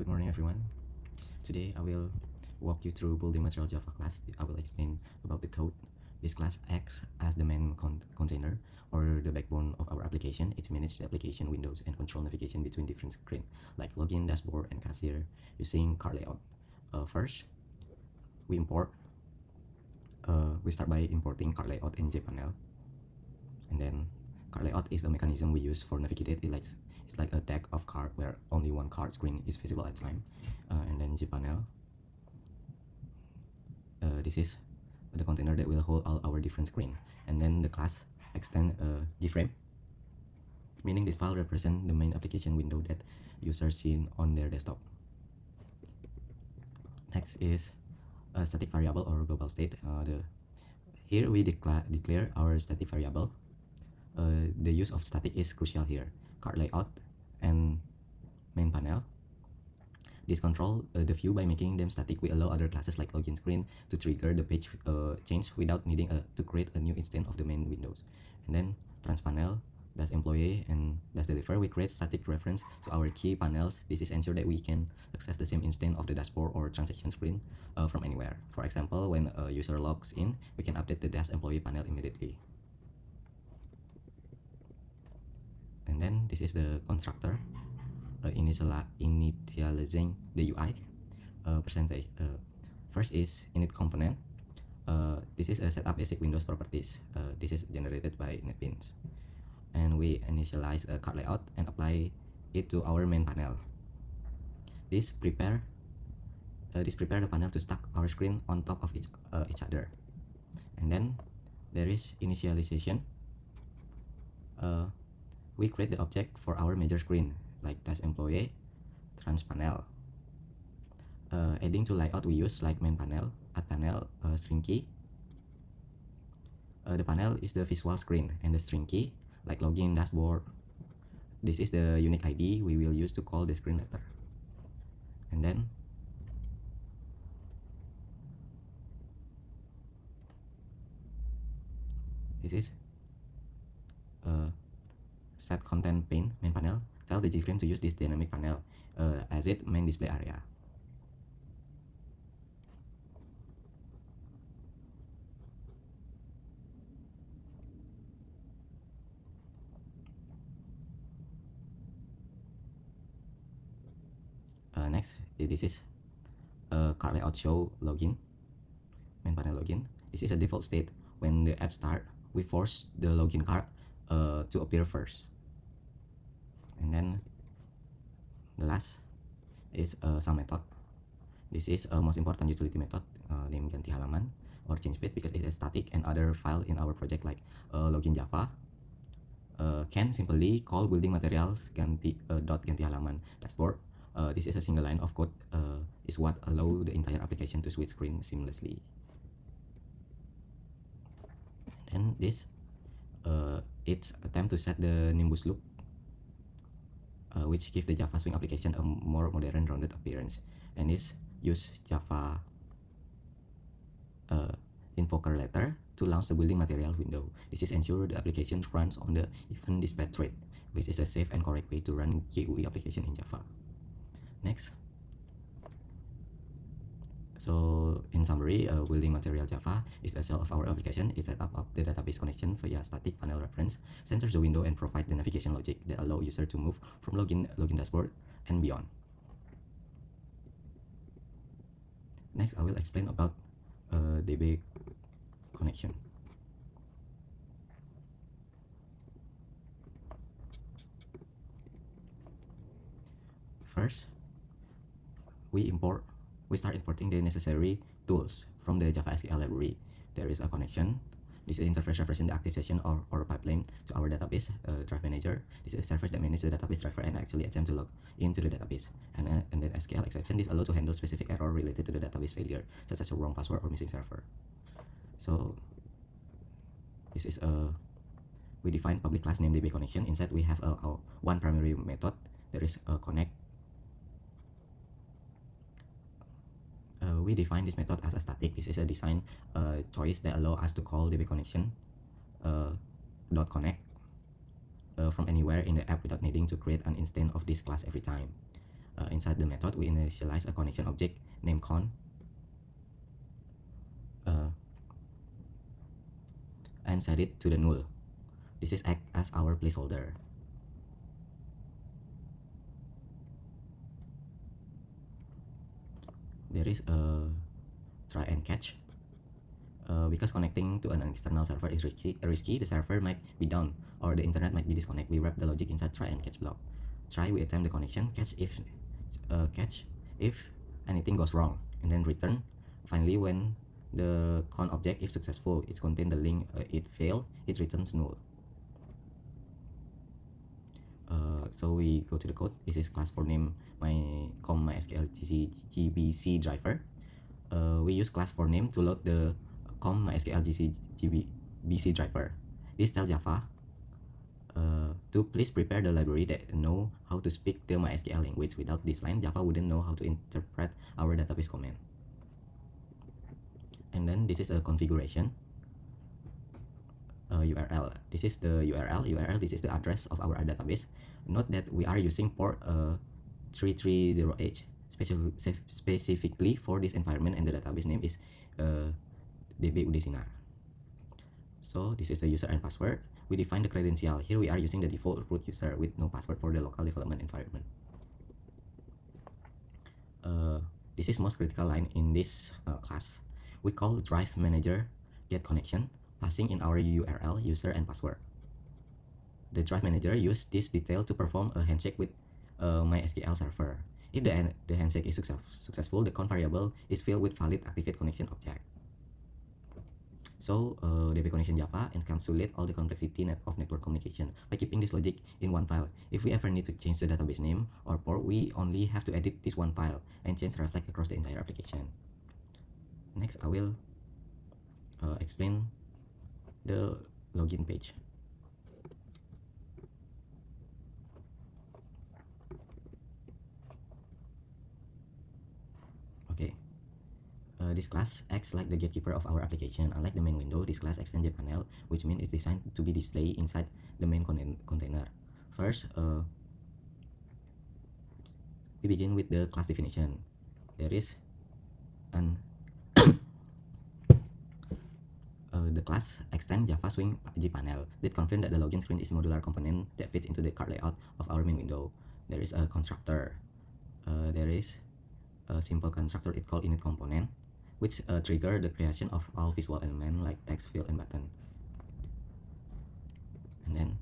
morning everyone. Today I will walk you through building material Java class. I will explain about the code. This class acts as the main container or the backbone of our application. It manages the application windows and control navigation between different screens like login, dashboard, and cashier using card layout. First, we start by importing card layout in JPanel, and then card layout is the mechanism we use for navigate. It's like a deck of card where only one card screen is visible at a time. And then JPanel, this is the container that will hold all our different screen. And then the class extend JFrame, meaning this file represents the main application window that users see on their desktop. Next is a static variable or global state. Here we declare our static variable. The use of static is crucial here. Card layout and main panel. This control the view by making them static. We allow other classes like login screen to trigger the page change without needing to create a new instance of the main windows. And then trans panel, that's employee, and that's deliver. We create static reference to our key panels. This is ensure that we can access the same instance of the dashboard or transaction screen from anywhere. For example, when a user logs in, we can update the dash employee panel immediately. And then this is the constructor initializing the UI percentage. First is init component. This is a setup basic Windows properties. This is generated by NetBeans, and we initialize a card layout and apply it to our main panel. This prepare the panel to stack our screen on top of each other. And then there is initialization. We create the object for our major screen like dash employee, trans panel. Adding to layout we use like main panel, add panel, string key. The panel is the visual screen, and the string key like login, dashboard. This is the unique ID we will use to call the screen later. And then this is set content pane main panel. Tell the JFrame to use this dynamic panel as its main display area. Next, this is card layout show login, main panel login. This is a default state. When the app start, we force the login card to appear first. And then the last is some method. This is most important utility method named ganti halaman or change page, because it is static, and other file in our project like login Java can simply call building materials ganti halaman dashboard. This is a single line of code is what allow the entire application to switch screen seamlessly. And this it's attempt to set the Nimbus look, which give the Java Swing application a more modern, rounded appearance. And this use Java invoker letter to launch the building material window. This is ensure the application runs on the event dispatch thread, which is a safe and correct way to run GUI application in Java. Next. So in summary, building material Java is a shell of our application. It sets up the database connection via static panel reference, centers the window, and provide the navigation logic that allow user to move from login dashboard and beyond. Next, I will explain about DB connection. First, we start importing the necessary tools from the Java SQL library. There is a connection. This is interface represent the active session or pipeline to our database drive manager. This is a server that manages the database driver and actually attempt to log into the database. And then SQL exception. This allows to handle specific error related to the database failure, such as a wrong password or missing server. So this is we define public class named DB connection. Inside we have one primary method. There is a connect. We define this method as a static. This is a design choice that allow us to call DB connection .connect from anywhere in the app without needing to create an instance of this class every time. Inside the method, we initialize a connection object named con and set it to the null. This is act as our placeholder. There is a try and catch. Because connecting to an external server is risky, the server might be down or the internet might be disconnected. We wrap the logic inside try and catch block. Try, we attempt the connection. Catch if anything goes wrong, and then return. Finally, when the con object is successful, it contains the link. It failed, it returns null. So we go to the code. This is class for name MySQL GBC driver. We use class for name to load the MySQL GBC driver. This tells Java to please prepare the library that know how to speak the MySQL language. Without this line, Java wouldn't know how to interpret our database command. And then this is a configuration. URL. This is the URL. This is the address of our database. Note that we are using port 330H specifically for this environment, and the database name is DB Udesinar. So this is the user and password. We define the credential. Here we are using the default root user with no password for the local development environment. This is most critical line in this class. We call drive manager get connection, passing in our URL, user, and password. The drive manager uses this detail to perform a handshake with MySQL server. If the handshake is successful, the con variable is filled with valid activate connection object. So DB connection Java encapsulates all the complexity of network communication by keeping this logic in one file. If we ever need to change the database name or port, we only have to edit this one file and change the reflect across the entire application. Next, I will explain the login page. Okay, this class acts like the gatekeeper of our application. Unlike the main window, this class extends JPanel, which means it's designed to be displayed inside the main container. First, we begin with the class definition. There is an the class extends Java Swing JPanel that confirms that the login screen is a modular component that fits into the card layout of our main window. There is a constructor. There is a simple constructor it called init component, which trigger the creation of all visual elements like text, field, and button. And then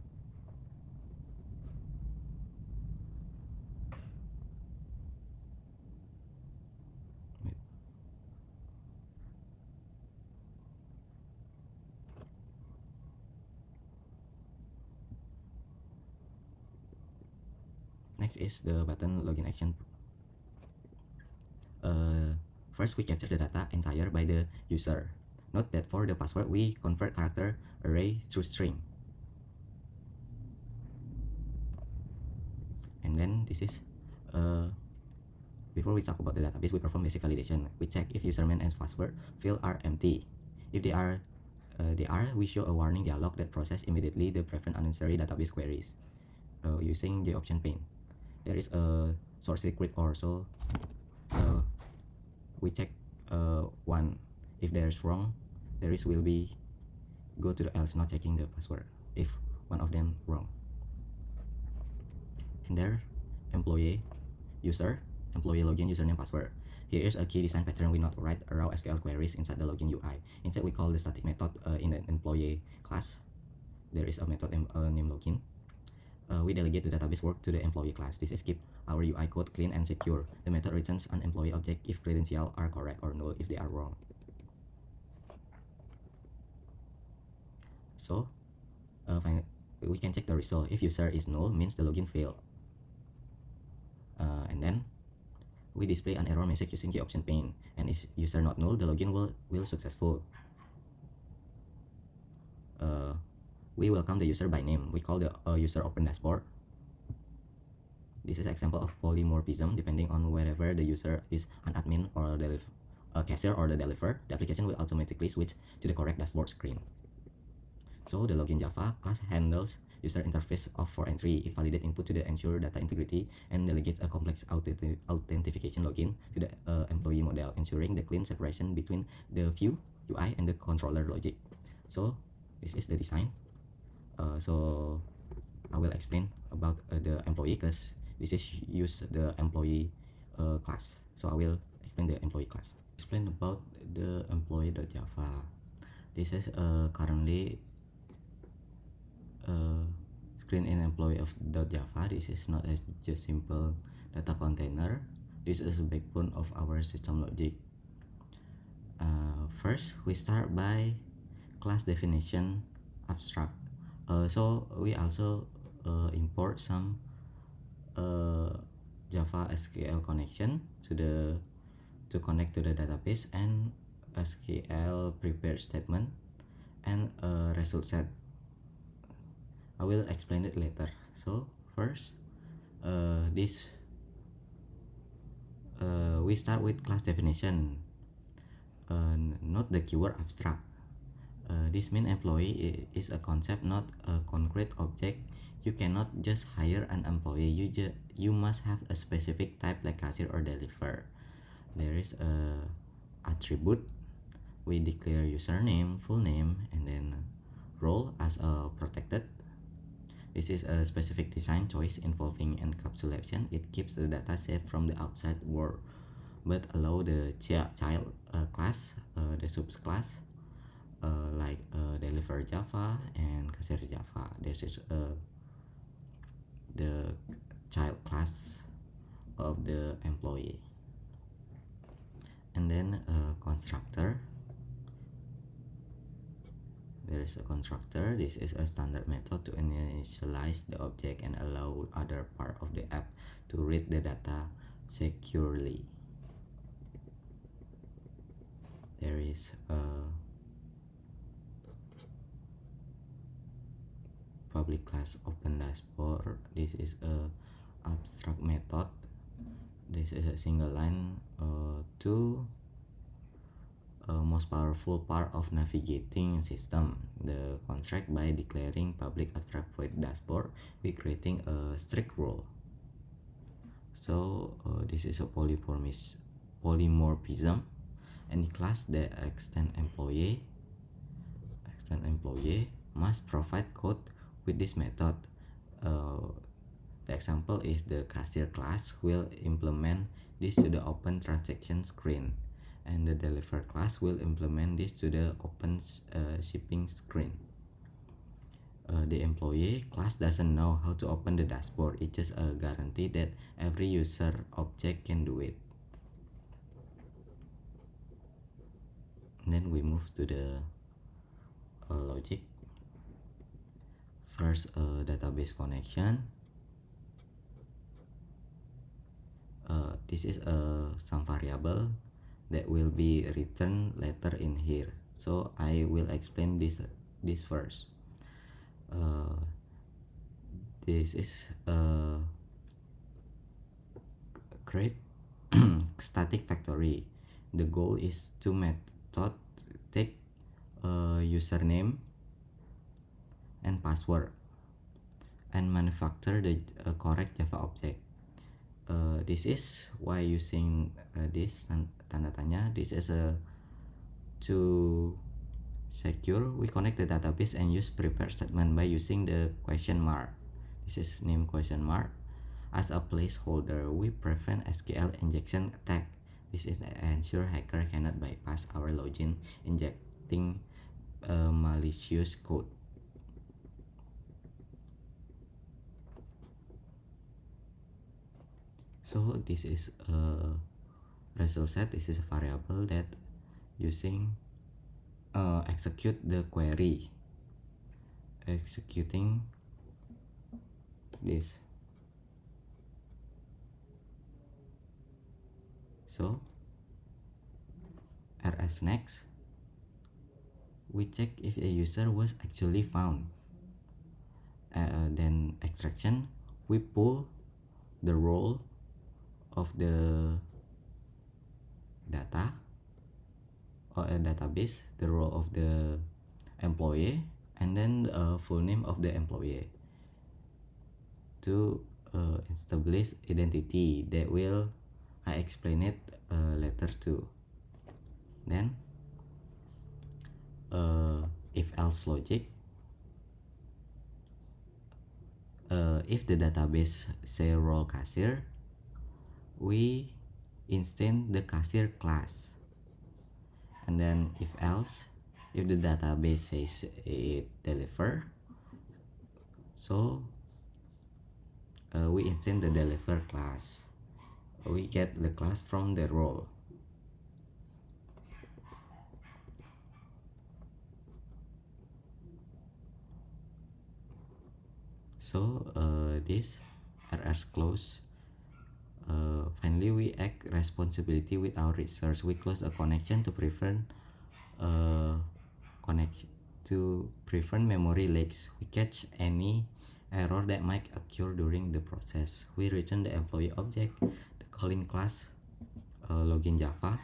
next is the button login action. First, we capture the data entire by the user. Note that for the password, we convert character array to string. And then this is before we talk about the database, we perform basic validation. We check if username and password field are empty. If they are, we show a warning dialog that process immediately the prevent unnecessary database queries using the option pane. There is a source secret also. We check one. If there is wrong, there is will be go to the else, not checking the password if one of them wrong. And there, employee user, employee login username password. Here is a key design pattern. We not write raw SQL queries inside the login UI. Instead, we call the static method in the employee class. There is a method named login. We delegate the database work to the employee class. This is keep our UI code clean and secure. The method returns an employee object if credentials are correct or null if they are wrong. So we can check the result. If user is null, means the login failed. And then we display an error message using the option pane. And if user not null, the login will successful. We welcome the user by name. We call the user open dashboard. This is an example of polymorphism. Depending on whether the user is an admin or a cashier or the deliverer, the application will automatically switch to the correct dashboard screen. So the login Java class handles user interface of for entry. It validates input to the ensure data integrity and delegates a complex authentication login to the employee model, ensuring the clean separation between the view UI and the controller logic. So this is the design. So I will explain about the employee, because this is use the employee class. So I will explain the employee class. Explain about the employee.java. This is currently screen in employee of .java. This is not as just simple data container. This is the backbone of our system logic. First, we start by class definition abstract. So we also import some Java SQL connection to connect to the database, and SQL prepared statement and a result set. I will explain it later. So first, we start with class definition. Not the keyword abstract. This means employee is a concept, not a concrete object. You cannot just hire an employee. You must have a specific type like cashier or deliver. There is a attribute. We declare username, full name, and then role as a protected. This is a specific design choice involving encapsulation. It keeps the data safe from the outside world, but allow the child class, the subclass, like deliver Java and cashier Java. This is the child class of the employee. And then constructor. There is a constructor. This is a standard method to initialize the object and allow other part of the app to read the data securely. There is a public class open dashboard. This is a abstract method. This is a single line to most powerful part of navigating system. The construct by declaring public abstract void dashboard, we creating a strict rule. So this is a polymorphism. Any class that extend employee must provide code with this method. The example is the cashier class will implement this to the open transaction screen, and the deliver class will implement this to the open shipping screen. The employee class doesn't know how to open the dashboard. It's just a guarantee that every user object can do it. And then we move to the logic. First, database connection. This is some variable that will be written later in here. So I will explain this first. This is create static factory. The goal is to method take username and password and manufacture the correct Java object. This is why using this tanda tanya. This is to secure. We connect the database and use prepare statement by using the question mark. This is name question mark as a placeholder. We prevent SQL injection attack. This is ensure hacker cannot bypass our login injecting malicious code. So this is a result set. This is a variable that using execute the query, executing this. So rs next, we check if a user was actually found. Then extraction, we pull the role of the data or a database, the role of the employee, and then the full name of the employee. to establish identity that will I explain it later too. Then if else logic, if the database say role cashier, we instance the cashier class. And then if else, if the database says it deliver, so we instance the deliver class. We get the class from the role. So this RS close. Finally, we act responsibility with our research. We close a connection to prevent memory leaks. We catch any error that might occur during the process. We return the employee object. The calling class login Java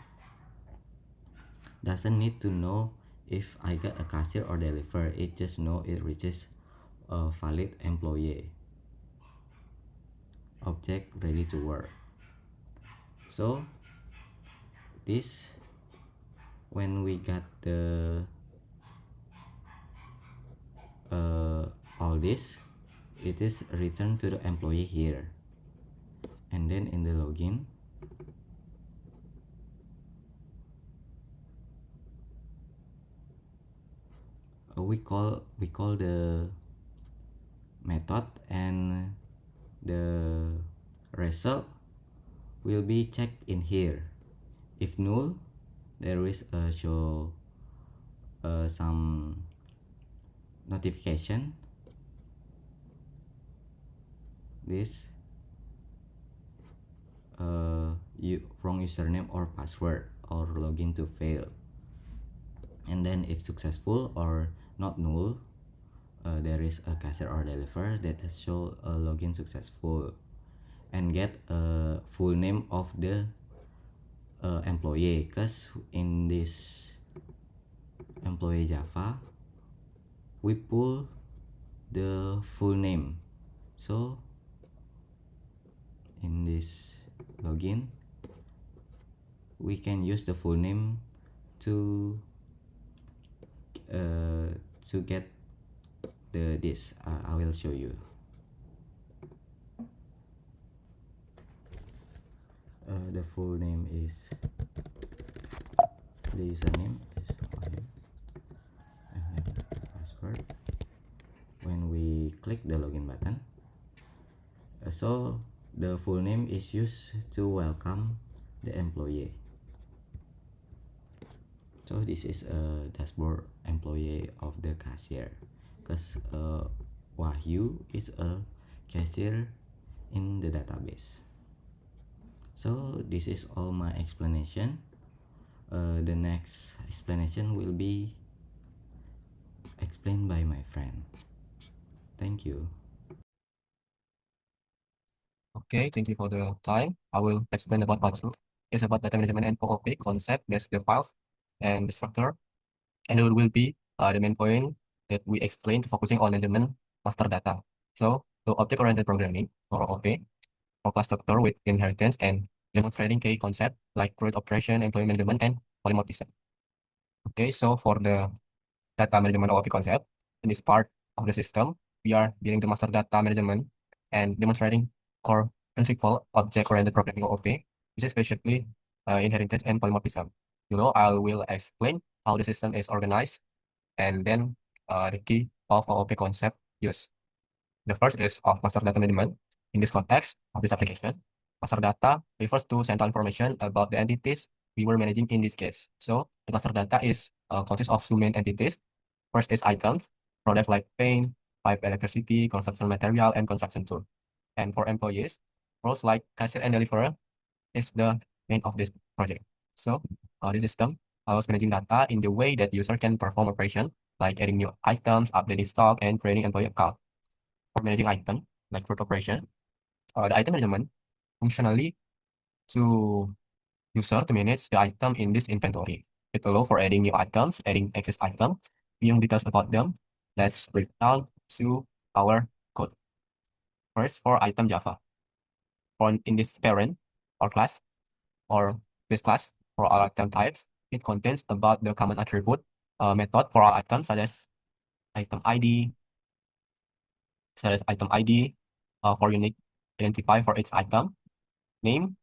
doesn't need to know if I got a cashier or deliver. It just know it reaches a valid employee object ready to work. So this, when we got the all this, it is returned to the employee here. And then in the login, we call the method, and the result will be checked in here. If null, there is a show some notification, this wrong username or password or login to fail. And then if successful or not null, there is a cashier or deliver that show a login successful, and get a full name of the employee, because in this employee Java we pull the full name. So in this login we can use the full name to get this. I will show you. The full name is, the username is and password. When we click the login button, so the full name is used to welcome the employee. So this is a dashboard employee of the cashier, because Wahyu is a cashier in the database. So this is all my explanation. The next explanation will be explained by my friend. Thank you. Okay, thank you for the time. I will explain about part 2. It's about data management and OOP concept. That's the file and the structure. And it will be the main point that we explained, focusing on management master data. So the object-oriented programming, or OOP, or class structure with inheritance and demonstrating key concept like create operation, employee management, and polymorphism. Okay, so for the data management OOP concept, in this part of the system, we are dealing the master data management and demonstrating core principle object-oriented programming OOP, which is basically inheritance and polymorphism. I will explain how the system is organized and then the key of OOP concept used. The first is of master data management. In this context of this application, master data refers to central information about the entities we were managing in this case. So the master data is consists of two main entities. First is items, products like paint, pipe, electricity, construction material, and construction tool. And for employees, roles like cashier and deliverer is the main of this project. So the system allows managing data in the way that user can perform operation like adding new items, updating stock, and creating employee account. For managing item, like for operation, the item management functionally to user to manage the item in this inventory. It allows for adding new items, adding excess items, viewing details about them. Let's break down to our code. First, for item Java, for in this parent or class or this class for our item types, it contains about the common attribute method for our items item ID, such as item ID for unique identifier for each item, name,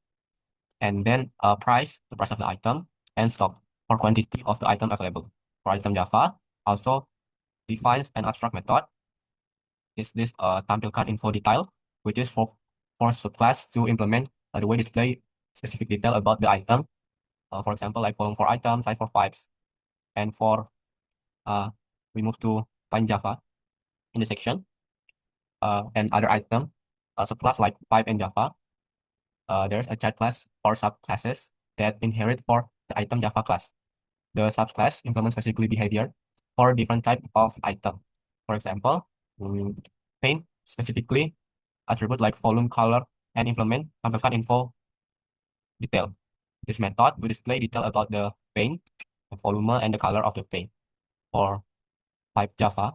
and then price, the price of the item, and stock for quantity of the item available. For item Java, also defines an abstract method. Is this tampilkan info detail, which is for subclass to implement the way display specific detail about the item. For example, like volume for item, size for pipes, and for we move to Pine Java in the section and other item subclass like pipe and Java. There's a child class or subclasses that inherit for the item Java class. The subclass implements specifically behavior for different type of item. For example, paint specifically attribute like volume, color, and implement tampilkan info detail. This method will display detail about the paint, the volume, and the color of the paint. For pipe Java,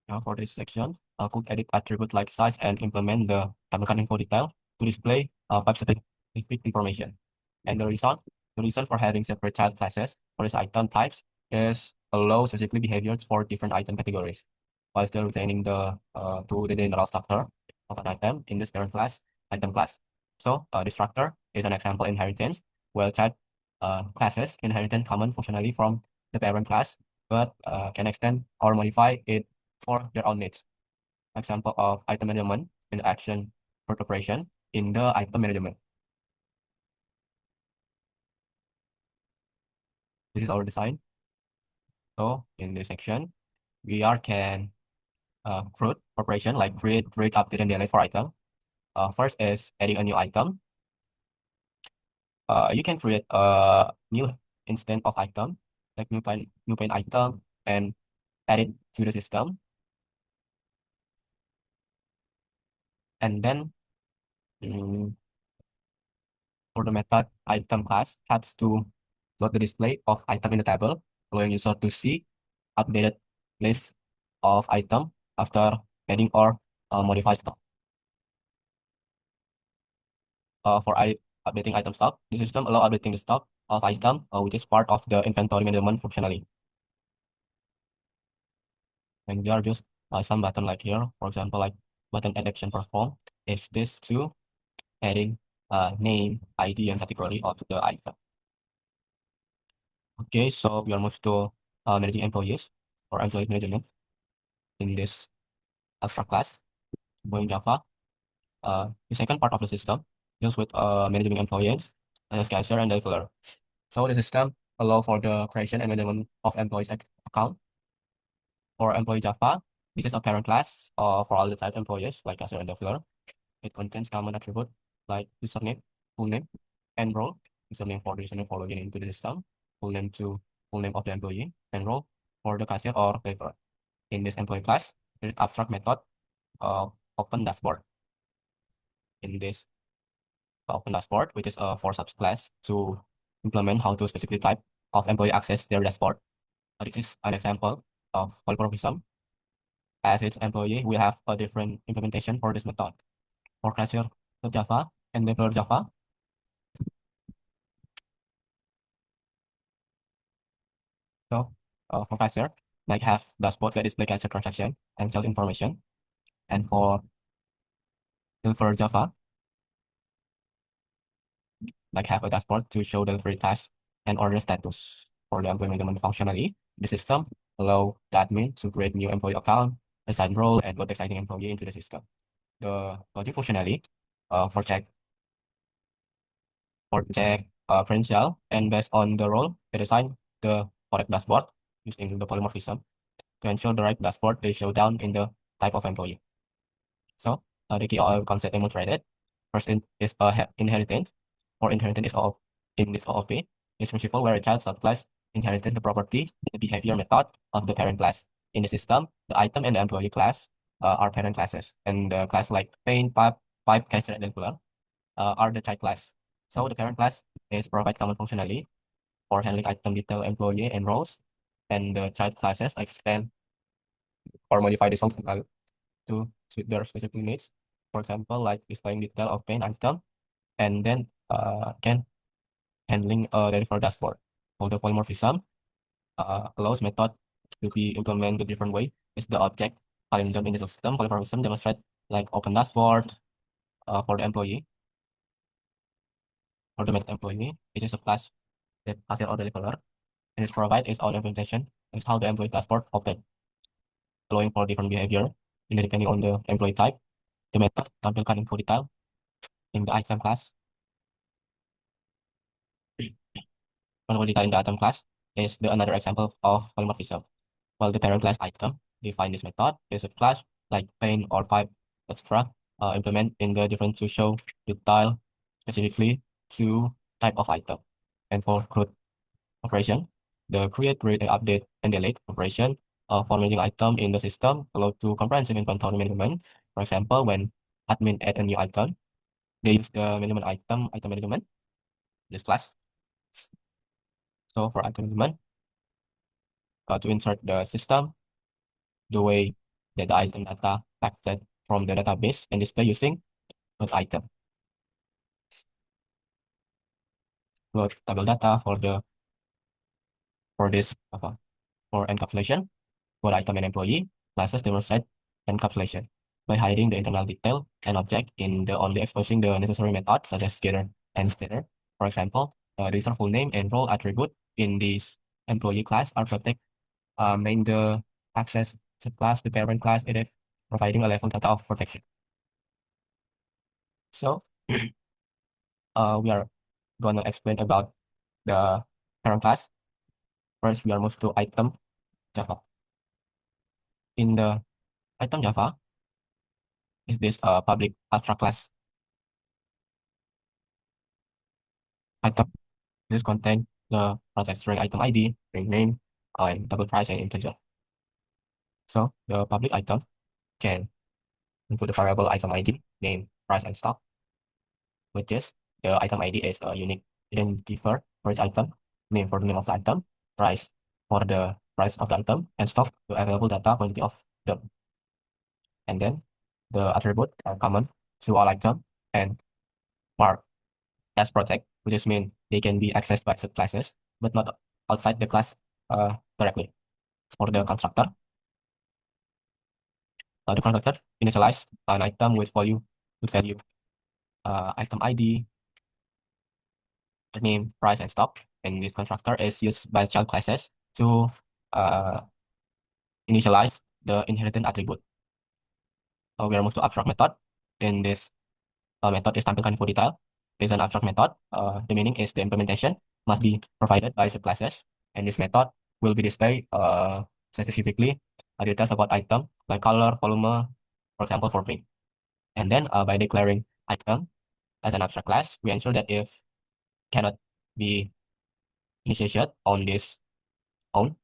now for this section, I could edit attribute like size and implement the tampilkan info detail to display pipe specific information. And the reason for having separate child classes for these item types is allow specifically behaviors for different item categories, while still retaining the general structure of an item in this parent class, item class. So the structure is an example inheritance, where child classes inherit common functionally from the parent class, but can extend or modify it for their own needs. Example of item management in action for operation in the item management. This is our design. So in this section, we can create operation like create, update, and delete for item. First is adding a new item. You can create a new instance of item, like new paint item, and add it to the system. And then for the method item class has to load the display of item in the table, allowing user to see updated list of item after adding or modify stock. For updating item stock, the system allow updating the stock of item, which is part of the inventory management functionally. And there are just some button like here, for example, like button add action perform is this to adding name, ID, and category of the item. Okay, so we are moved to managing employees or employee management in this abstract class in Java. The second part of the system deals with managing employees as cashier and developer. So the system allow for the creation and management of employees account. For employee Java, this is a parent class for all the type employees like cashier and developer. It contains common attribute like username, full name, and role. Username for the username for logging into the system, full name to full name of the employee, and role for the cashier or developer. In this employee class, there is abstract method open dashboard. In this open dashboard, which is a for subclass to implement how to specifically type of employee access their dashboard. This is an example of polymorphism. As its employee, we have a different implementation for this method. For cashier Java and developer Java, so for cashier, like have dashboard that display cashier transaction and sales information. And for developer Java, like have a dashboard to show delivery task and order status. For the employee management functionally, the system allow the admin to create new employee account, assign role, and load exciting employee into the system. The logic functionally for check credential, and based on the role, it assign the correct dashboard using the polymorphism to ensure the right dashboard is shown down in the type of employee. So the key concept demonstrated first is inheritance, or inheritance is all in this OOP is principle where a child subclass inherited the property and the behavior method of the parent class. In the system, the item and the employee class are parent classes, and the class like paint, pipe, cashier, and cooler are the child class. So the parent class is provide common functionality for handling item detail, employee, and roles. and the child classes extend or modify this function value to suit their specific needs. For example, like displaying detail of paint item, and then can handling a deliver dashboard. For the polymorphism, allows method to be implemented different way. Is the object calendar in the system. Polymorphism demonstrate like open dashboard for the employee or the method employee. It is a class that has an order deliverer and is provide its own implementation. Is how the employee dashboard operate, allowing for different behavior depending on the employee type. The method tampilkan info detail in the item class. Info detail in the item class is the another example of polymorphism. While the parent class item define this method is a class like paint or pipe, etc. Implement in the different to show detail specifically to type of item. And for CRUD operation, the create, read, and update and delete operation for managing item in the system allow to comprehensive inventory management. For example, when admin add a new item, they use the management item management, this class. So for item management, to insert the system, the way that the item data packed from the database and display using load item. Load table data for this for encapsulation, for item and employee, classes demonstrate encapsulation by hiding the internal detail and object in the only exposing the necessary method such as getter and scatter. For example, the user full name and role attribute in this employee class are protect main the access to class, the parent class, it is providing a level data of protection. So we are gonna explain about the parent class. First, we are moved to item Java. In the item Java, is this public abstract class item. This contain the process string item ID, string name, and double price and integer. So the public item can input the variable item ID, name, price, and stock, which is the item ID is a unique identifier for each item, name for the name of the item, price for the price of the item, and stock the available data quantity of them. And then the attribute are common to all items and marked as protect, which is mean they can be accessed by subclasses, but not outside the class directly. For the constructor initialize an item with value item ID, the name, price, and stock. And this constructor is used by child classes to uh, initialize the inheritance attribute. We are moved to abstract method. Then this method is tampilkan info detail. It's an abstract method. The meaning is the implementation must be provided by subclasses, and this method will be displayed specifically details about item like color, volume, for example, for print. And then by declaring item as an abstract class, we ensure that if cannot be initiated on this own,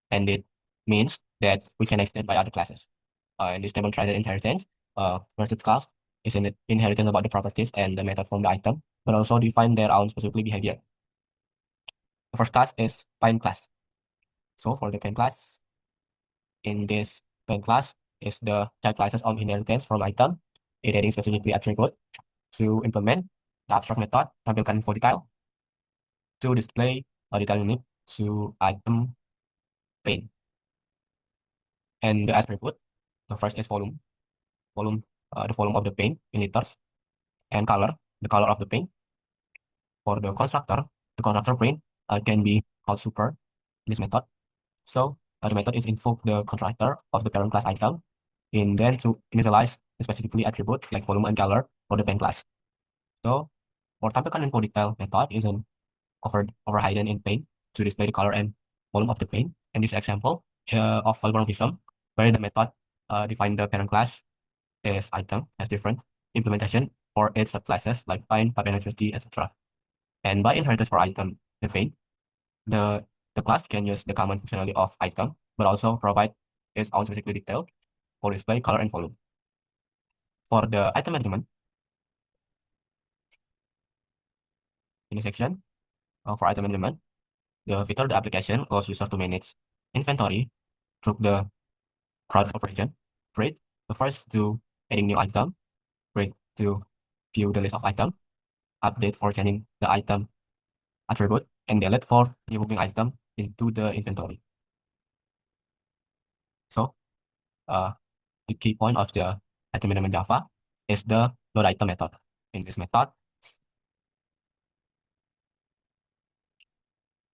and it means that we can extend by other classes. And this demonstrated inheritance, first class is an inheritance about the properties and the method from the item, but also define their own specific behavior. The first class is paint class. So for the paint class, in this paint class is the child classes of inheritance from item, it adding specifically attribute to implement the abstract method, tampilkan info detail, to display a detail unique to item paint. And the attribute, the first is volume, the volume of the paint in liters, and color, the color of the paint. For the constructor paint can be called super in this method. So the method is invoke the constructor of the parent class item, and then to initialize the specifically attribute like volume and color for the paint class. So for tampilkan info detail method is an overhidden in paint to display the color and volume of the paint. And this example of polymorphism, where the method define the parent class is item has different implementation for its subclasses like paint, pipe electricity, etc. And by inheritance for item, the paint, the the class can use the common functionality of item, but also provide its own specific detail for display, color, and volume. For the item management, in this section, for item management, the feature the application allows user to manage inventory through the CRUD operation. Create the first to adding new item, create to view the list of item, update for changing the item attribute, and delete for removing item into the inventory. So the key point of the item management Java is the load item method. In this method,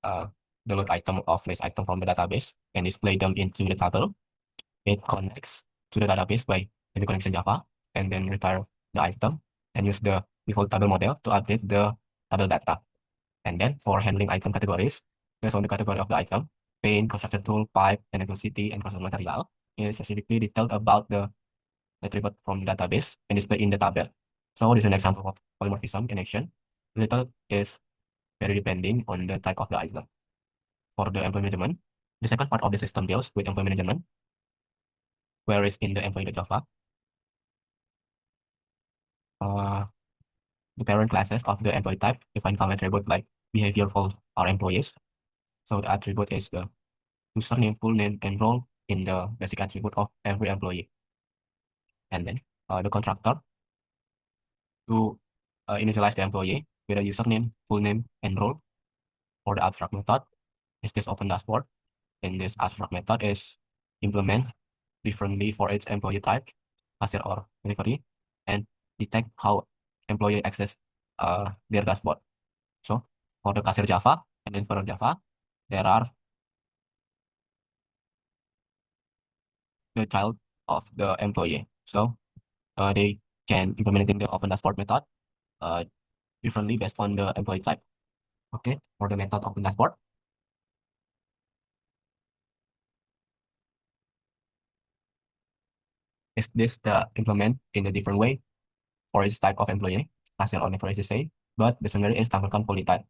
the load item of list item from the database and display them into the table. It connects to the database by the connection Java and then retire the item and use the default table model to update the table data. And then for handling item categories, based on the category of the item, paint, construction tool, pipe, electricity, and construction material is specifically detailed about the attribute from the database and displayed in the table. So this is an example of polymorphism in action. Little is very depending on the type of the item. For the employee management, the second part of the system deals with employee management, whereas in the employee.java, uh, the parent classes of the employee type define common attribute like behavior for our employees. So the attribute is the username, full name, and role in the basic attribute of every employee. And then the contractor to initialize the employee with a username, full name, and role. For the abstract method is this open dashboard. And this abstract method is implement differently for each employee type, cashier or delivery, and detect how employee access their dashboard. So for the cashier Java and then for Java, there are the child of the employee. So they can implementing the open dashboard method uh, differently based on the employee type. Okay, for the method open dashboard, is this the implement in a different way for each type of employee, cashier or never is the same, but the summary is tampilkan poly type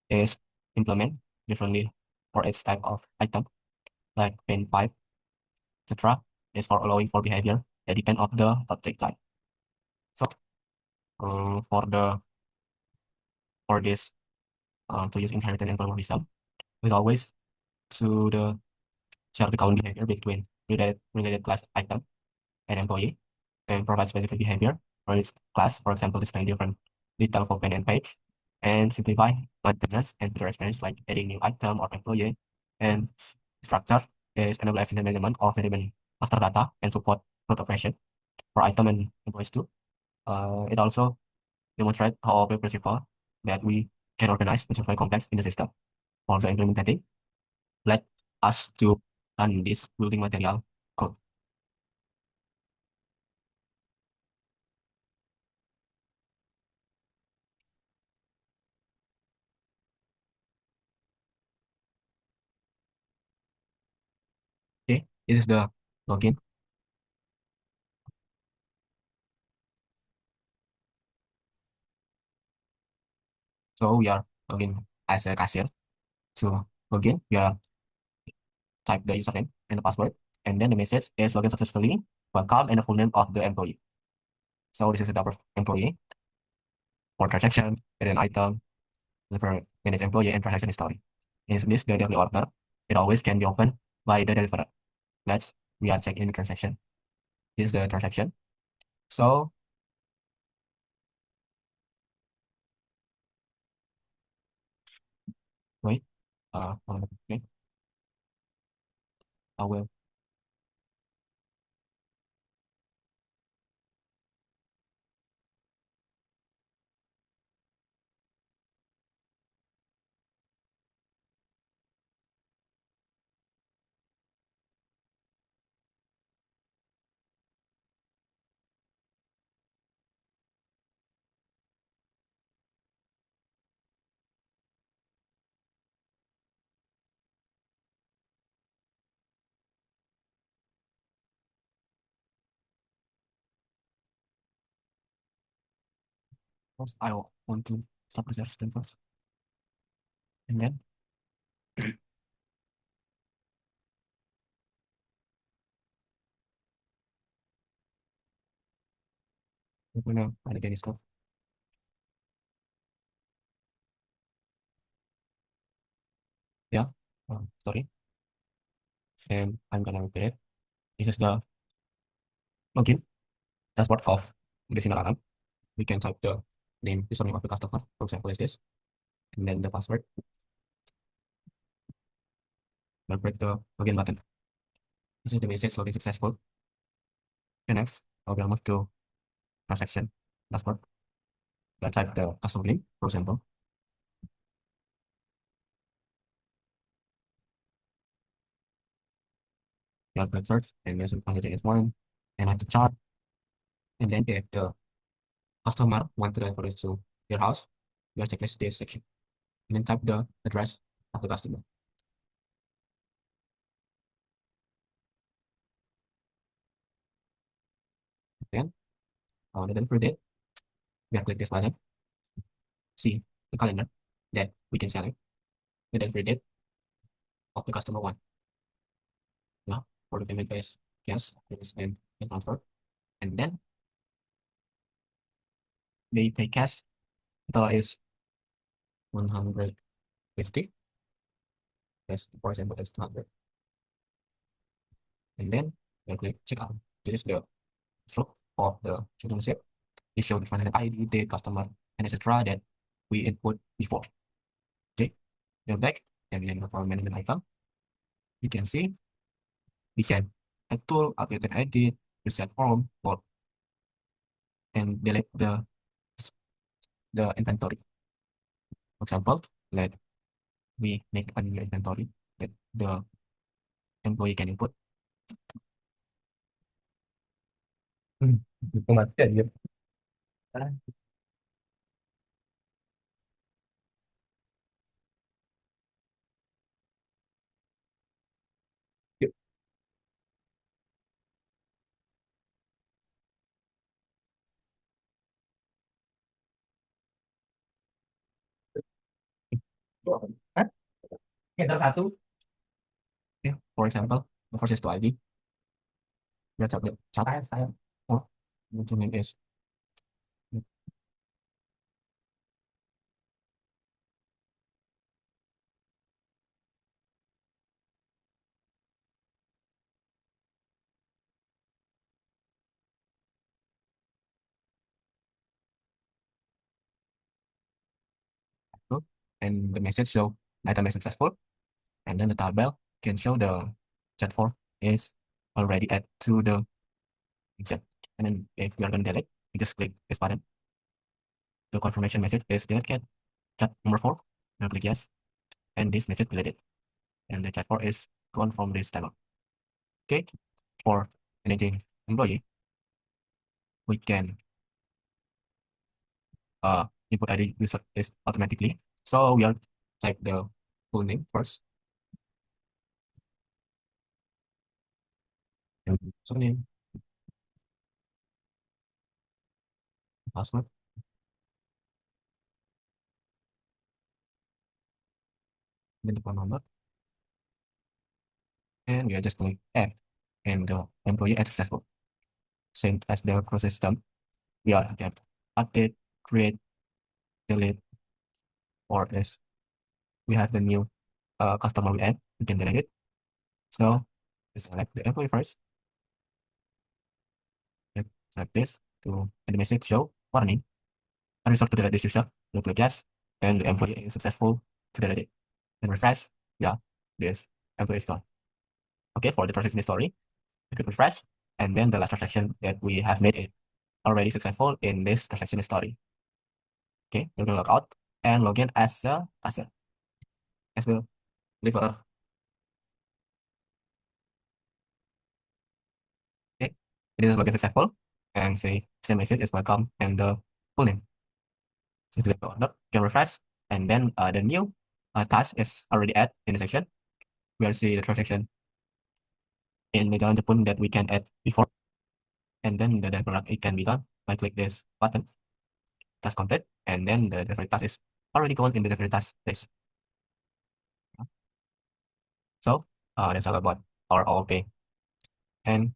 is implement differently for each type of item like pen pipe, etc. is for allowing for behavior that depend on the object type. So for this to use inheritance and polymorphism, we always to the share the common behavior between related class item and employee and provide specific behavior for each class, for example, displaying different detail for pen and page, and simplify maintenance and user experience like adding new item or employee, and structure is enable efficient management of management master data and support root operation for item and employees too. It also demonstrates how our principle that we can organize and simplify complex in the system. For the implementing, let us to run this building material code. Okay, this is the login. So we are login as a cashier. So login, we are type the username and the password, and then the message is login successfully, welcome, and the full name of the employee. So this is the employee for transaction, and then item, deliver, manage employee, and transaction history. Is this the daily order? It always can be opened by the deliverer. Let's we are checking the transaction. This is the transaction. So wait, okay, I will. First, I want to stop the system first, and then we're gonna add again is code. Yeah, sorry. and I'm gonna repeat it. This is the login dashboard of medicinal alarm. We can type the name, username of the customer, for example, is this, and then the password. We'll click the login button. This is the message loading successful. Okay, next, I will move to transaction dashboard. We'll type the customer name, for example. We'll click search and use the contact is one, and add the chart. And then if the customer want to deliver it to your house, we'll checklist this section. And then type the address of the customer. Then, on the delivery date, we'll click this button. See the calendar that we can select the delivery date of the customer one. Now, for the payment base, yes, it is in transfer. And then they pay cash. Total is 150. Yes, for example, it's 200. And then we'll click checkout. This is the slope of the citizenship. It shows the transaction ID, date, customer, and etc. that we input before. Okay, we're back and then for management item, you can see we can add tool, update and edit, reset form, or and delete the inventory. For example, let we make a new inventory that the employee can input. Kematian ya. Hah? Enter satu. Okay, for example, the first is to ID. We have the style. Or the name is good. And the message show item is successful. And then the table can show the chat form is already added to the chat. And then if we are going to delete, we just click this button. The confirmation message is delete chat number 4. We'll click yes. And this message deleted. And the chat form is gone from this table. Okay. For anything employee, we can input ID user is automatically. So we are type the full name first. And surname, password, then the phone number, and we are just going add, and the employee is successful. Same as the process system, we are can update, create, delete, or as we have the new customer we add, we can delete it. So select the employee first, select this to and the message show warning. I resort to delete this user, you click yes, and the employee is successful to delete it. And refresh, yeah, this employee is gone. Okay, for the transaction story, we click refresh, and then the last transaction that we have made it already successful in this transaction story. Okay, we're gonna log out and log in as a cashier, as the deliverer. Okay, it is login successful, and say same message is welcome and the full name. So click the order, can refresh, and then the new task is already added in the section. We'll see the transaction in the Jalan Jepun that we can add before, and then the delivery it can be done by click this button, task complete, and then the delivery task is already gone in the delivery task list. So that's all about our OOP, and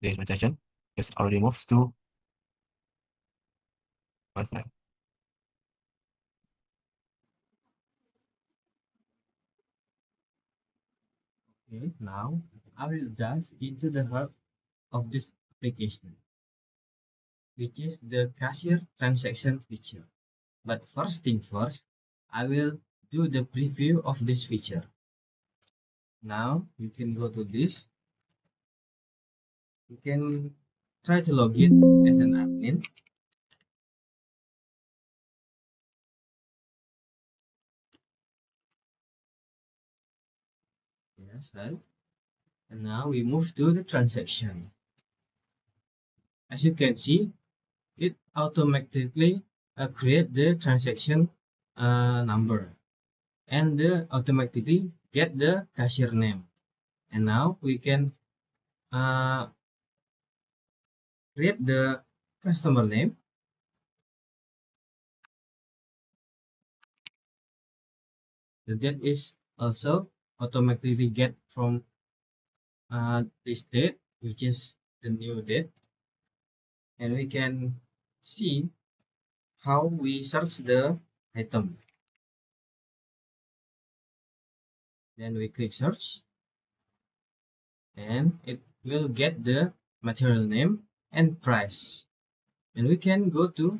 this presentation is already moves to Wi-Fi. Okay, now I will dive into the heart of this application, which is the cashier transaction feature. But first thing first, I will do the preview of this feature. Now you can go to this. You can try to log in as an admin. Yes, right. And now we move to the transaction. As you can see, it automatically create the transaction number and automatically get the cashier name. And now we can uh, create the customer name. The date is also automatically get from this date, which is the new date. And we can see how we search the item. Then we click search and it will get the material name and price. And we can go to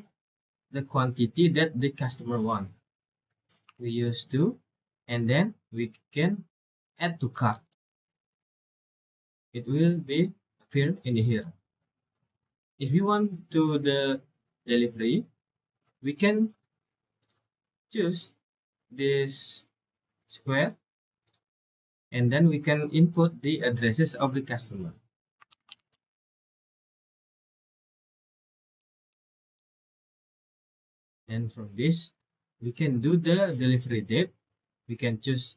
the quantity that the customer want. We use 2 and then we can add to cart. It will be appear in here. If you want to the delivery, we can choose this square and then we can input the addresses of the customer. And from this, we can do the delivery date. We can choose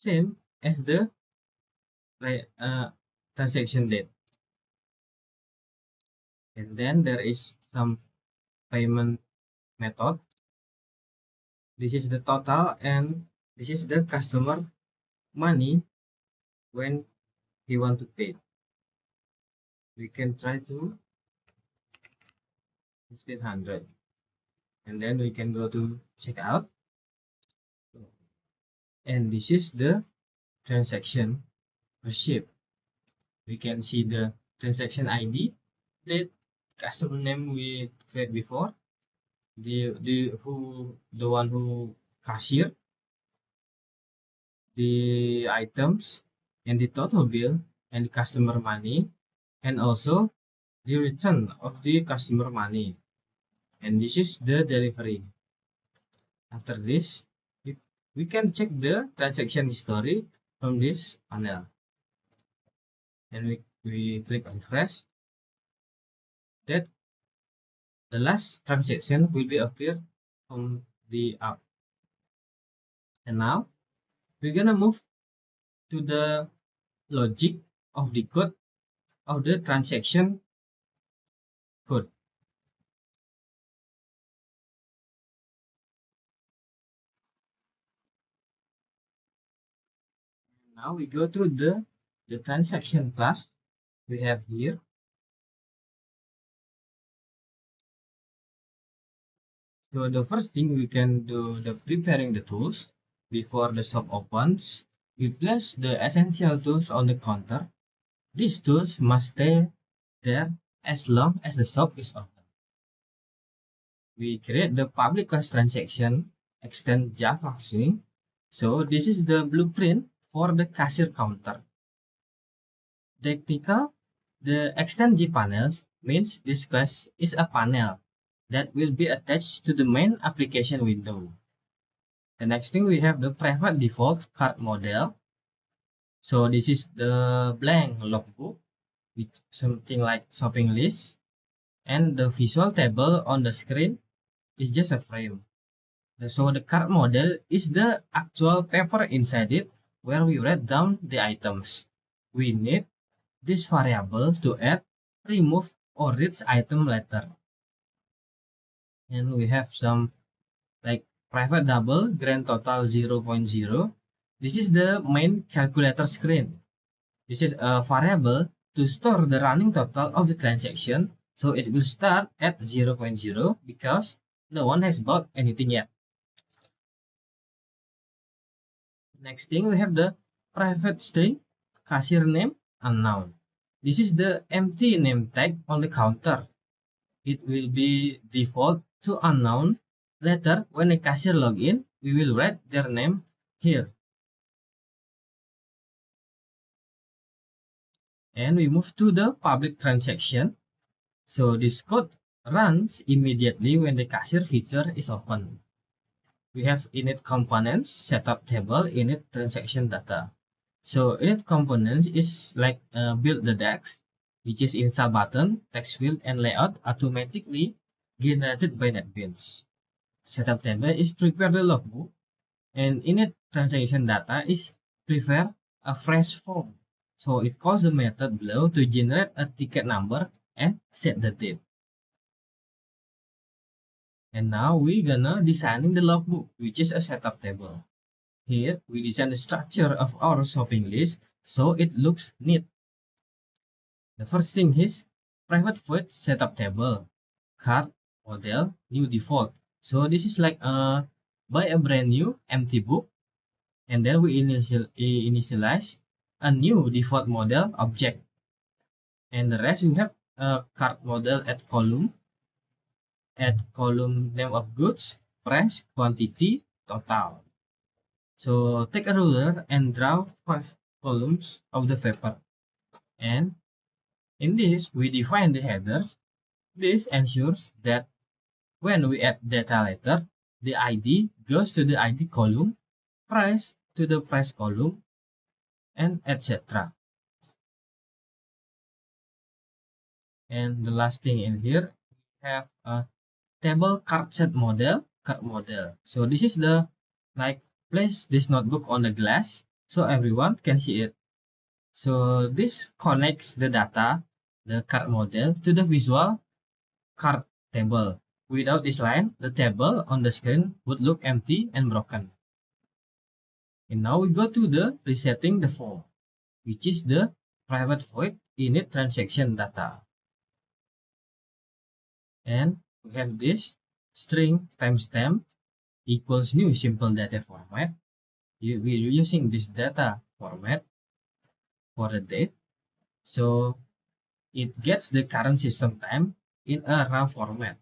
same as the transaction date. And then there is some payment method. This is the total and this is the customer money when he want to pay. We can try to 1500 and then we can go to checkout. And this is the transaction receipt. We can see the transaction ID, the customer name we create before, the one who cashier, the items, and the total bill, and the customer money, and also the return of the customer money. And this is the delivery. After this, we can check the transaction history from this panel. And we click on refresh. That the last transaction will be appear from the app. And now we're gonna move to the logic of the code of the transaction code. Now we go to the transaction class we have here. So the first thing we can do the preparing the tools before the shop opens. We place the essential tools on the counter. These tools must stay there as long as the shop is open. We create the public class transaction extend Java Swing. So this is the blueprint for the cashier counter. Technical, the extend G panels means this class is a panel that will be attached to the main application window. The next thing we have the private default card model. So this is the blank logbook with something like shopping list, and the visual table on the screen is just a frame. So the card model is the actual paper inside it where we write down the items. We need this variable to add, remove, or read item later. And we have some like private double grand total 0.0. This is the main calculator screen. This is a variable to store the running total of the transaction. So it will start at 0.0 because no one has bought anything yet. Next thing we have the private string, cashier name, unknown. This is the empty name tag on the counter. It will be default to unknown. Later, when a cashier log in, we will write their name here. And we move to the public transaction. So this code runs immediately when the cashier feature is open. We have init components, setup table, init transaction data. So init components is like build the DAX, which is install button, text field, and layout automatically generated by NetBeans. Setup table is prepare the logbook, and init transaction data is prepare a fresh form. So it calls the method below to generate a ticket number and set the date. And now we gonna designing the logbook, which is a setup table. Here we design the structure of our shopping list so it looks neat. The first thing is private void setup table, cart, model, new default. So this is like buy a brand new empty book, and then we initialize a new default model object. And the rest we have cart model add column name of goods, price, quantity, total. So take a ruler and draw 5 columns of the paper. And in this, we define the headers. This ensures that when we add data later, the ID goes to the ID column, price to the price column, and etc. And the last thing in here, we have a table cart set model, cart model. So this is the like place this notebook on the glass so everyone can see it. So this connects the data, the cart model, to the visual cart table. Without this line, the table on the screen would look empty and broken. And now we go to the resetting the form, which is the private void init transaction data. And we have this string timestamp equals new simple data format. We're using this data format for the date. So it gets the current system time in a raw format,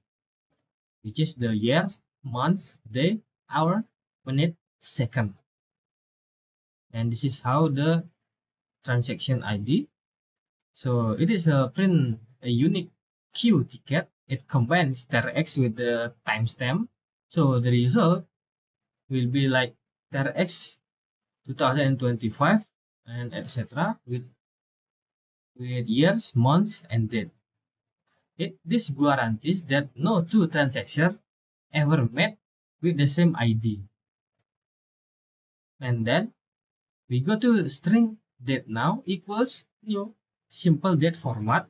which is the years, months, day, hour, minute, second. And this is how the transaction ID. So it is a print a unique queue ticket. It combines TerX with the timestamp. So the result will be like TerX 2025 and etc. with years, months, and date. This guarantees that no two transactions ever met with the same ID. And then we go to string date now equals new simple date format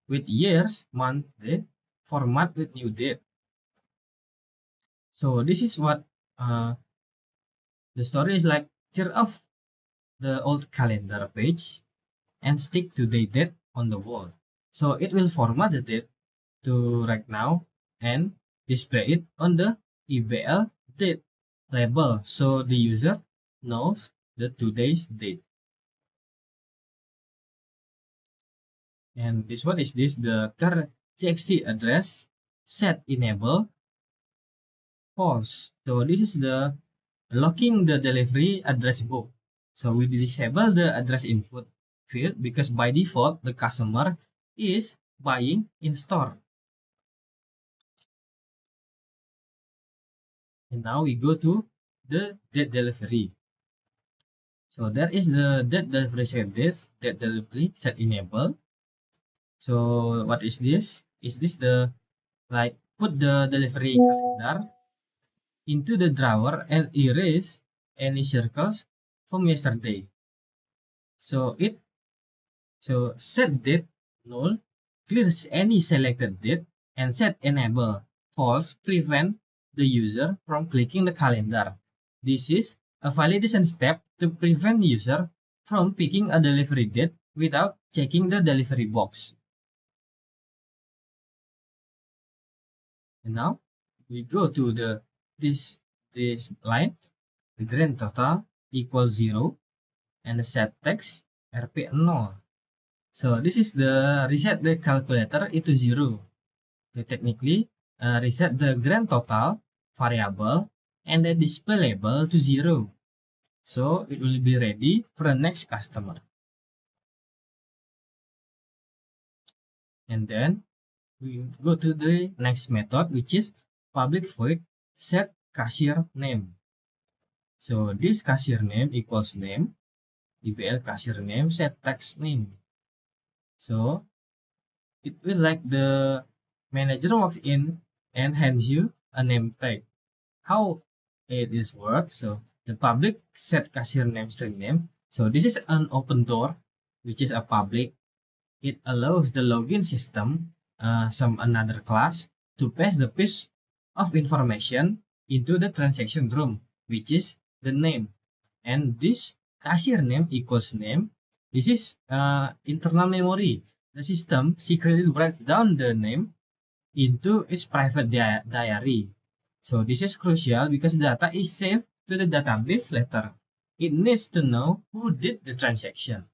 with years, month, day, format with new date. So this is what the story is like. Tear off the old calendar page and stick to the date on the wall. So it will format the date to right now and display it on the EBL date label so the user knows the today's date. And this what is this? The txt address set enable false. So this is the locking the delivery address book. So we disable the address input field because by default the customer is buying in store. And now we go to the date delivery. So there is the date delivery set this, date delivery set enable. So what is this? Is this the like put the delivery calendar into the drawer and erase any circles from yesterday. So set date null clears any selected date and set enable false prevent the user from clicking the calendar. This is a validation step to prevent user from picking a delivery date without checking the delivery box. And now we go to this line, the grand total equals 0. and the set text RP0. So this is the reset the calculator into 0. So technically reset the grand total variable and the display label to 0. So it will be ready for the next customer. And then we go to the next method, which is public void set cashier name. So this cashier name equals name, DBL cashier name set text name. So it will like the manager walks in and hands you a name tag. How it is work? So the public set cashier name string name. So this is an open door, which is a public. It allows the login system, some another class, to pass the piece of information into the transaction room, which is the name. And this cashier name equals name. This is internal memory. The system secretly writes down the name into its private diary. So this is crucial because data is saved to the database later. It needs to know who did the transaction.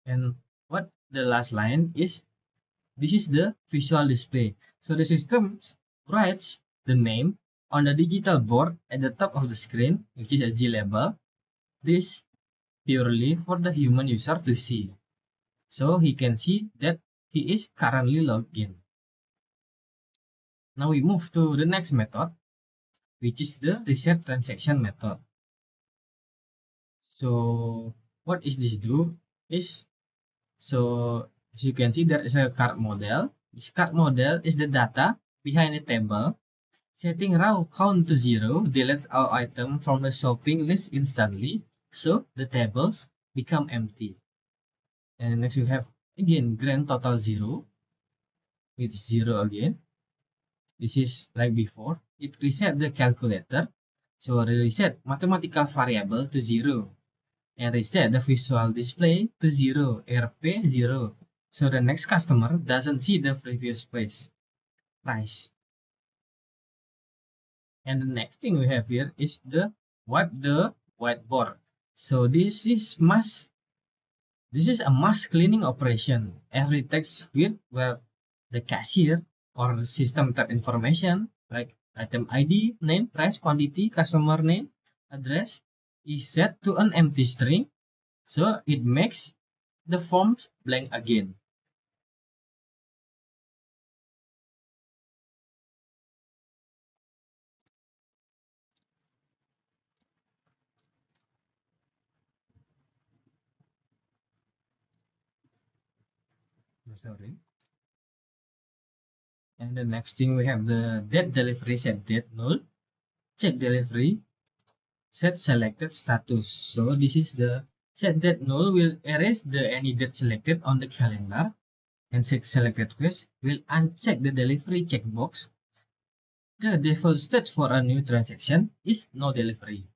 And what the last line is, this is the visual display. So the system writes the name on the digital board at the top of the screen, which is a G label. This purely for the human user to see. So he can see that he is currently logged in. Now we move to the next method, which is the reset transaction method. So what is this do is, so as you can see there is a cart model. This cart model is the data behind the table. Setting raw count to 0 deletes all items from the shopping list instantly, so the tables become empty. And next you have again grand total 0 with 0 again. This is like before. It reset the calculator, so reset mathematical variable to 0 and reset the visual display to 0, RP 0. So the next customer doesn't see the previous price. And the next thing we have here is the wipe the whiteboard. So this is a mass cleaning operation. Every text field where the cashier or system type information like item ID, name, price, quantity, customer name, address is set to an empty string. So it makes the forms blank again. Sorry. And the next thing we have the date delivery set date null, check delivery, set selected status. So this is the set date null will erase the any date selected on the calendar, and set selected first will uncheck the delivery checkbox. The default state for a new transaction is no delivery.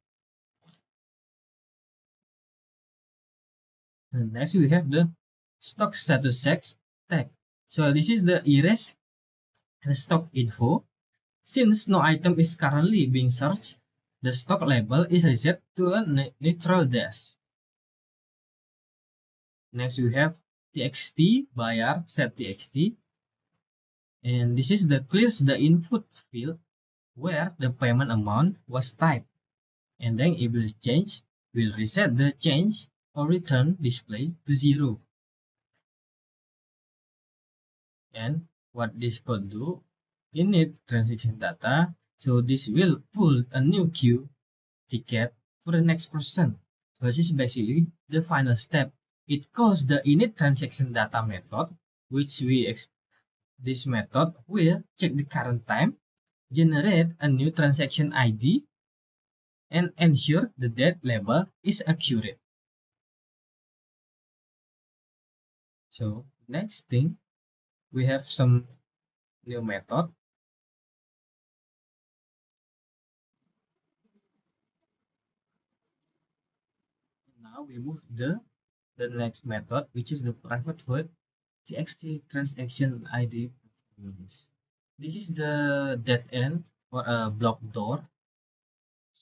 And next we have the stock status check tag. So this is the erase the stock info. Since no item is currently being searched, the stock label is reset to a neutral dash. Next we have txt buyer set txt, and this is the clears the input field where the payment amount was typed, and then it will change, will reset the change or return display to 0. And what this code do, init transaction data, so this will pull a new queue ticket for the next person. So this is basically the final step. It calls the init transaction data method, which this method will check the current time, generate a new transaction ID, and ensure the date label is accurate. So next thing, we have some new method. Now we move the next method, which is the private void txt transaction ID. This is the dead end or a block door.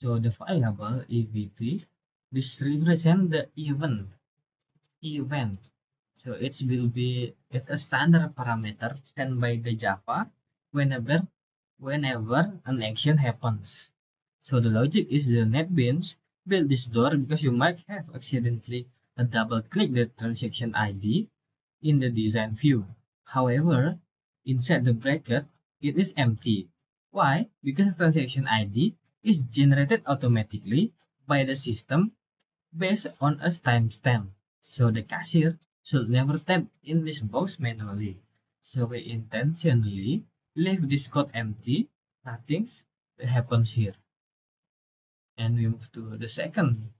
So the variable evt This represents the event. So it's a standard parameter sent by the Java whenever an action happens. So the logic is the NetBeans built this door because you might have accidentally double click the transaction ID in the design view. However, inside the bracket, it is empty. Why? Because the transaction ID is generated automatically by the system based on a timestamp. So the cashier should never tap in this box manually. So we intentionally leave this code empty. Nothing happens here. And we move to the second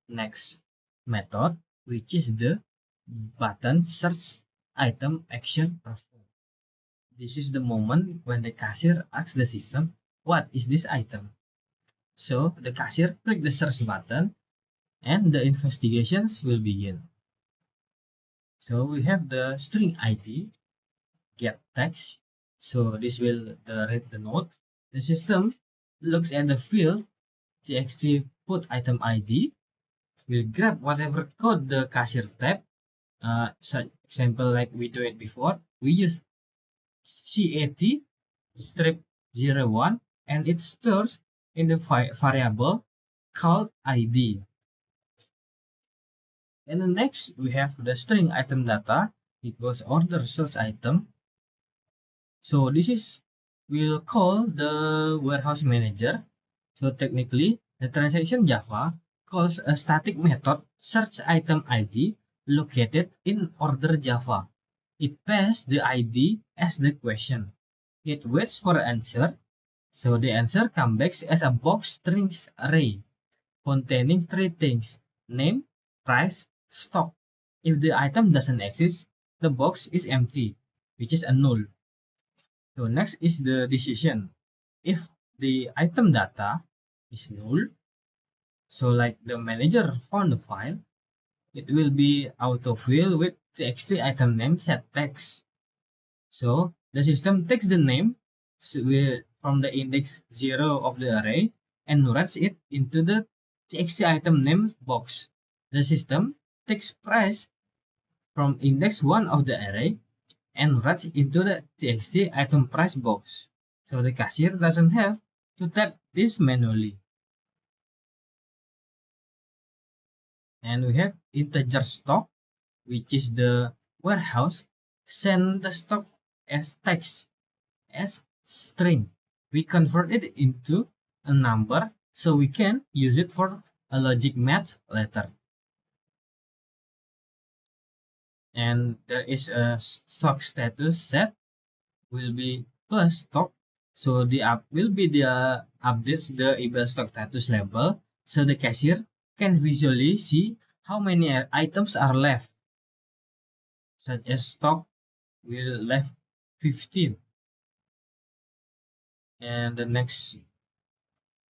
next method, which is the button search item action perform. This is the moment when the cashier asks the system, what is this item? So the cashier click the search button and the investigations will begin. So we have the string ID get text. So this will read the node. The system looks at the field txt put item ID, will grab whatever code the cashier type. So example like we do it before, we use cat strip 01 and it stores in the variable called ID. And then next we have the string item data equals order source item. So this is we'll call the warehouse manager. So technically the transaction Java calls a static method search item ID located in order Java. It passes the ID as the question. It waits for the answer. So the answer comes back as a box strings array containing three things: name, price, stock. If the item doesn't exist, the box is empty, which is a null. So next is the decision. If the item data is null, so like the manager found the file, it will be autofill with txt item name set text. So the system takes the name from the index 0 of the array and writes it into the txt item name box. The system takes price from index 1 of the array and writes into the txt item price box. So the cashier doesn't have to type this manually. And we have integer stock, which is the warehouse send the stock as text, as string. We convert it into a number so we can use it for a logic match later. And there is a stock status set will be plus stock. So the will be the updates the eval stock status label so the cashier can visually see how many items are left. Such as stock will left 15. And the next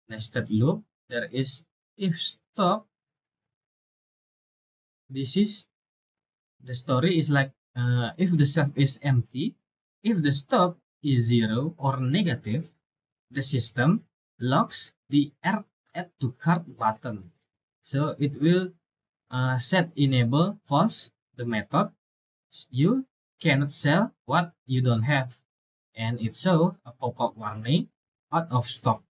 nested loop there is if stock. This is the story is like if the shelf is empty, if the stock is 0 or negative, the system locks the add to cart button. So it will set enable false the method you cannot sell what you don't have, and it shows a pop-up warning out of stock.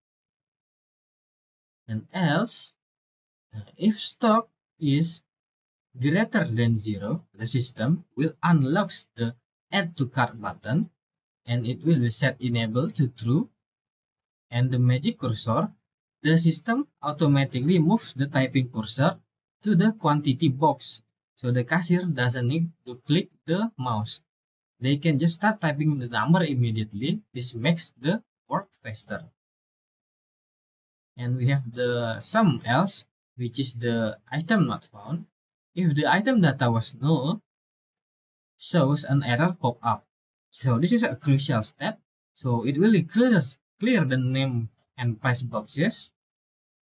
And else if stock is greater than 0, the system will unlock the add to cart button and it will be set enable to true. And the magic cursor, the system automatically moves the typing cursor to the quantity box. So the cashier doesn't need to click the mouse. They can just start typing the number immediately. This makes the work faster. And we have the sum else, which is the item not found. If the item data was null, shows an error pop up. So this is a crucial step. So it will clear the name and price boxes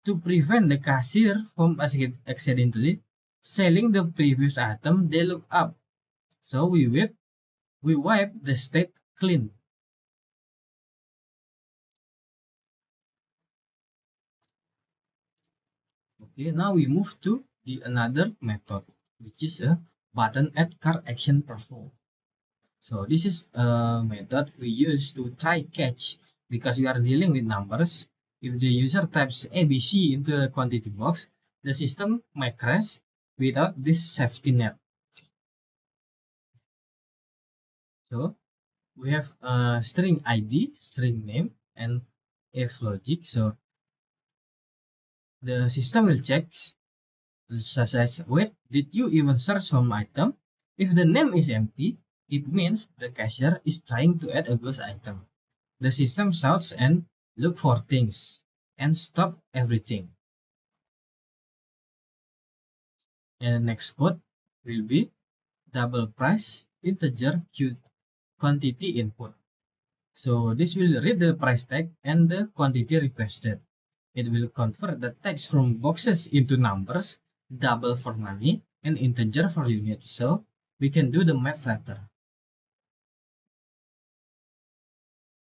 to prevent the cashier from accidentally selling the previous item they look up. So we wipe the state clean. Okay, now we move to the another method, which is a button add cart action perform. So this is a method we use to try catch because we are dealing with numbers. If the user types ABC into the quantity box, the system might crash without this safety net. So we have a string ID, string name, and if logic. So the system will check such as, wait, did you even search some item? If the name is empty, it means the cashier is trying to add a ghost item. The system shouts and look for things and stop everything. And the next code will be double price integer quantity input. So this will read the price tag and the quantity requested. It will convert the text from boxes into numbers, double for money, and integer for unit. So we can do the math later.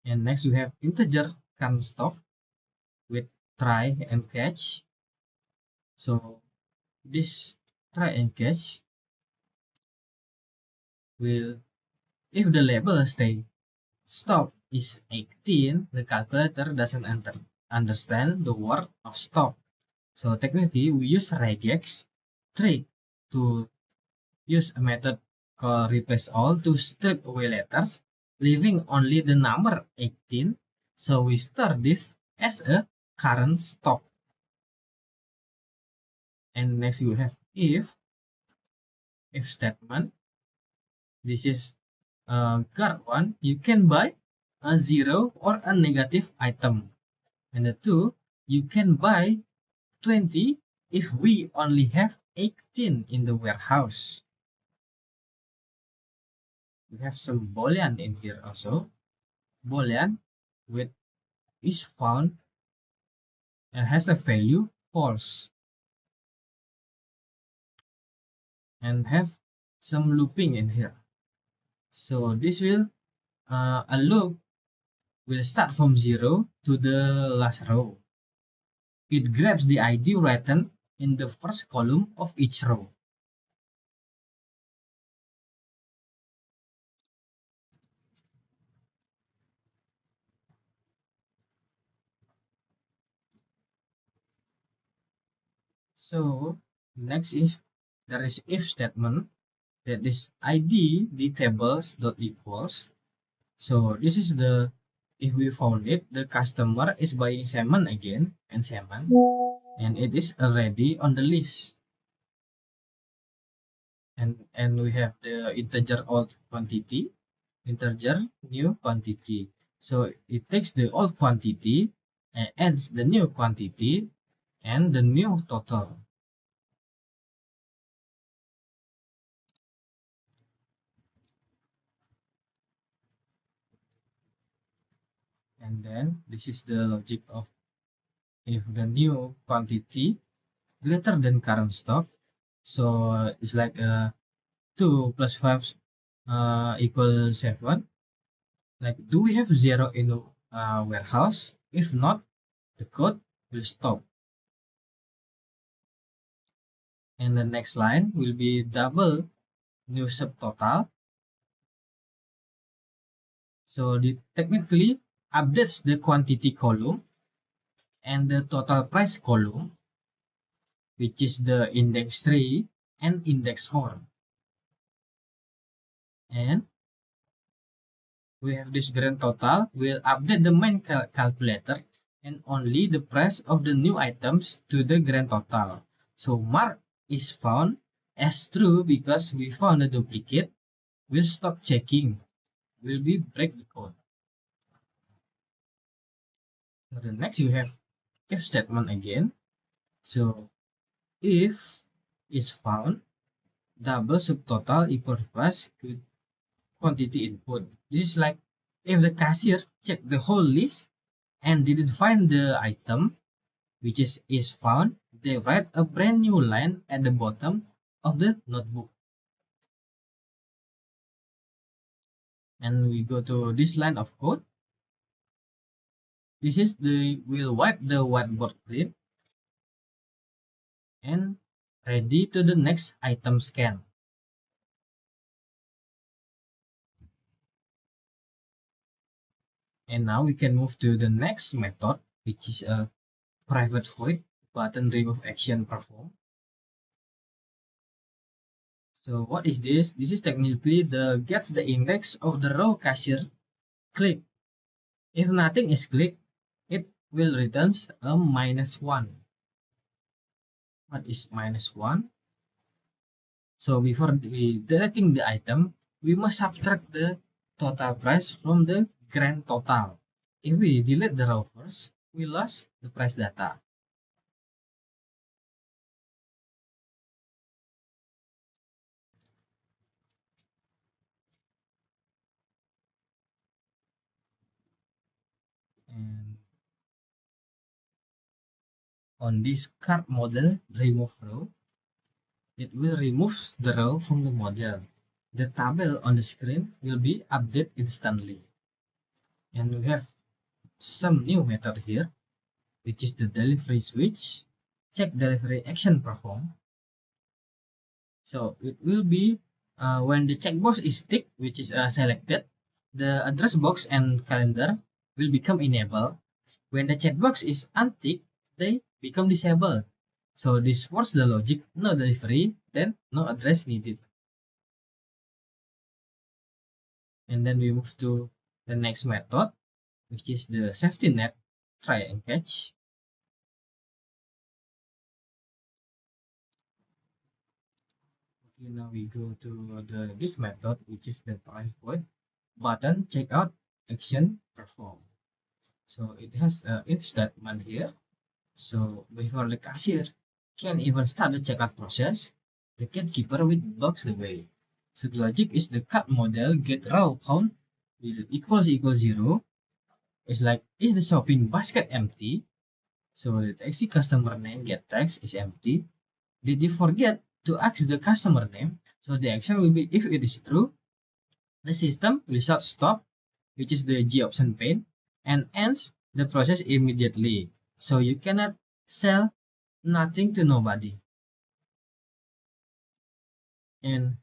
And next we have integer can stop with try and catch. So this try and catch will, if the label stay stop is 18, the calculator doesn't understand the word of stop. So technically we use regex trick to use a method called replace all to strip away letters, leaving only the number 18. So we store this as a current stop. And next we have if statement. This is guard one. You can buy a 0 or a negative item. And the 2, you can buy 20 if we only have 18 in the warehouse. We have some boolean in here also. Boolean with is found and has a value false. And have some looping in here. So this will, a loop will start from 0 to the last row. It grabs the ID written in the first column of each row. So next is there is if statement that is ID the tables dot equals. So this is the, if we found it, the customer is buying salmon again and salmon, and it is already on the list. And we have the integer old quantity, integer new quantity. So it takes the old quantity and adds the new quantity and the new total. And then this is the logic of if the new quantity greater than current stock. So it's like 2 plus 5 equals 7. Like, do we have 0 in the warehouse? If not, the code will stop. And the next line will be double new subtotal. So it technically updates the quantity column and the total price column, which is the index 3 and index 4. And we have this grand total will update the main calculator and only the price of the new items to the grand total. So mark is found as true because we found a duplicate. We'll stop checking. Will be break the code. So the next you have if statement again. So if is found, double subtotal equals price with quantity input. This is like if the cashier checked the whole list and didn't find the item, which is found, they write a brand new line at the bottom of the notebook. And we go to this line of code. This is the, we'll wipe the whiteboard clean. and ready to the next item scan. And now we can move to the next method, which is a private void button remove action perform. So what is this? This is technically the gets the index of the row cashier click. If nothing is clicked, it will return a -1. What is -1? So before we deleting the item, we must subtract the total price from the grand total. If we delete the row first, we lost the price data. And on this card model remove row, it will remove the row from the model. The table on the screen will be updated instantly. And we have some new method here, which is the delivery switch, check delivery action perform. So it will be when the checkbox is ticked, which is selected, the address box and calendar will become enabled. When the checkbox is unticked, they become disabled. So this forces the logic no delivery, then no address needed. And then we move to the next method, which is the safety net try and catch. Okay, now we go to this method, which is the private void button checkout action perform. So it has if statement here. So before the cashier can even start the checkout process, the gatekeeper will blocks the way. So the logic is the cut model get row count will equals 0. It's like is the shopping basket empty? So the taxi customer name get text is empty. Did you forget to ask the customer name? So the action will be if it is true, the system will shut stop, which is the G option pane, and ends the process immediately. So you cannot sell nothing to nobody. And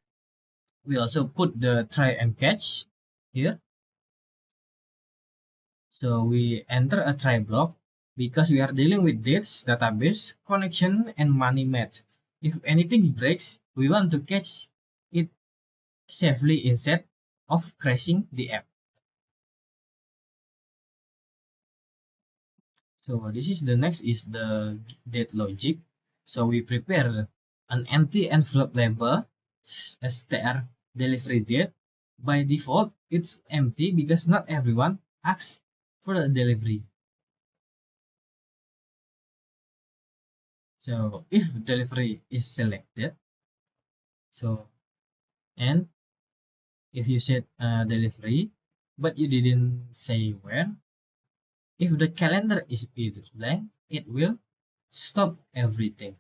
we also put the try and catch here. So we enter a try block because we are dealing with dates, database, connection, and money match. If anything breaks, we want to catch it safely instead of crashing the app. So this is the next is the date logic. So we prepare an empty envelope label str delivery date. By default, it's empty because not everyone asks for the delivery. So if delivery is selected, so and if you said delivery, but you didn't say where, if the calendar is blank, it will stop everything.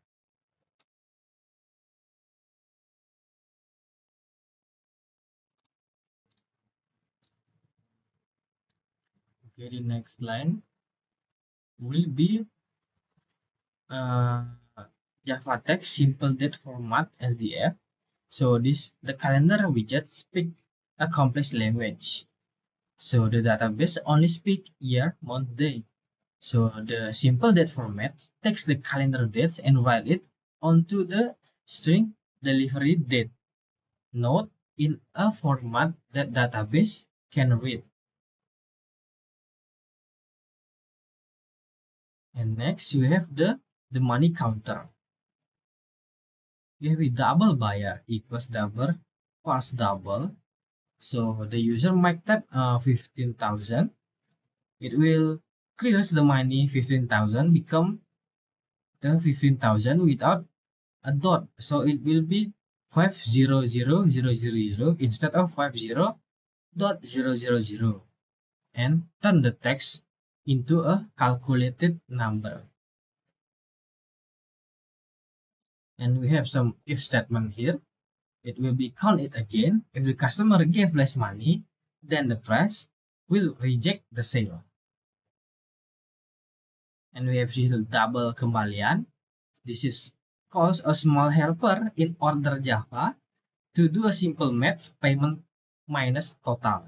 Okay, the next line will be Java text simple date format SDF. So the calendar widget speak a complex language. So the database only speak year, month, day. So the simple date format takes the calendar dates and write it onto the string delivery date. Note in a format that database can read. And next we have the money counter. We have a double buyer equals double plus double. So the user might type 15,000. It will clears the money 15,000 become the 15,000 without a dot. So it will be 500,000 instead of 50.000 and turn the text into a calculated number. And we have some if statement here. It will be count it again. If the customer gave less money, then the price will reject the sale. And we have here double kembalian. This is calls a small helper in order Java to do a simple match payment minus total.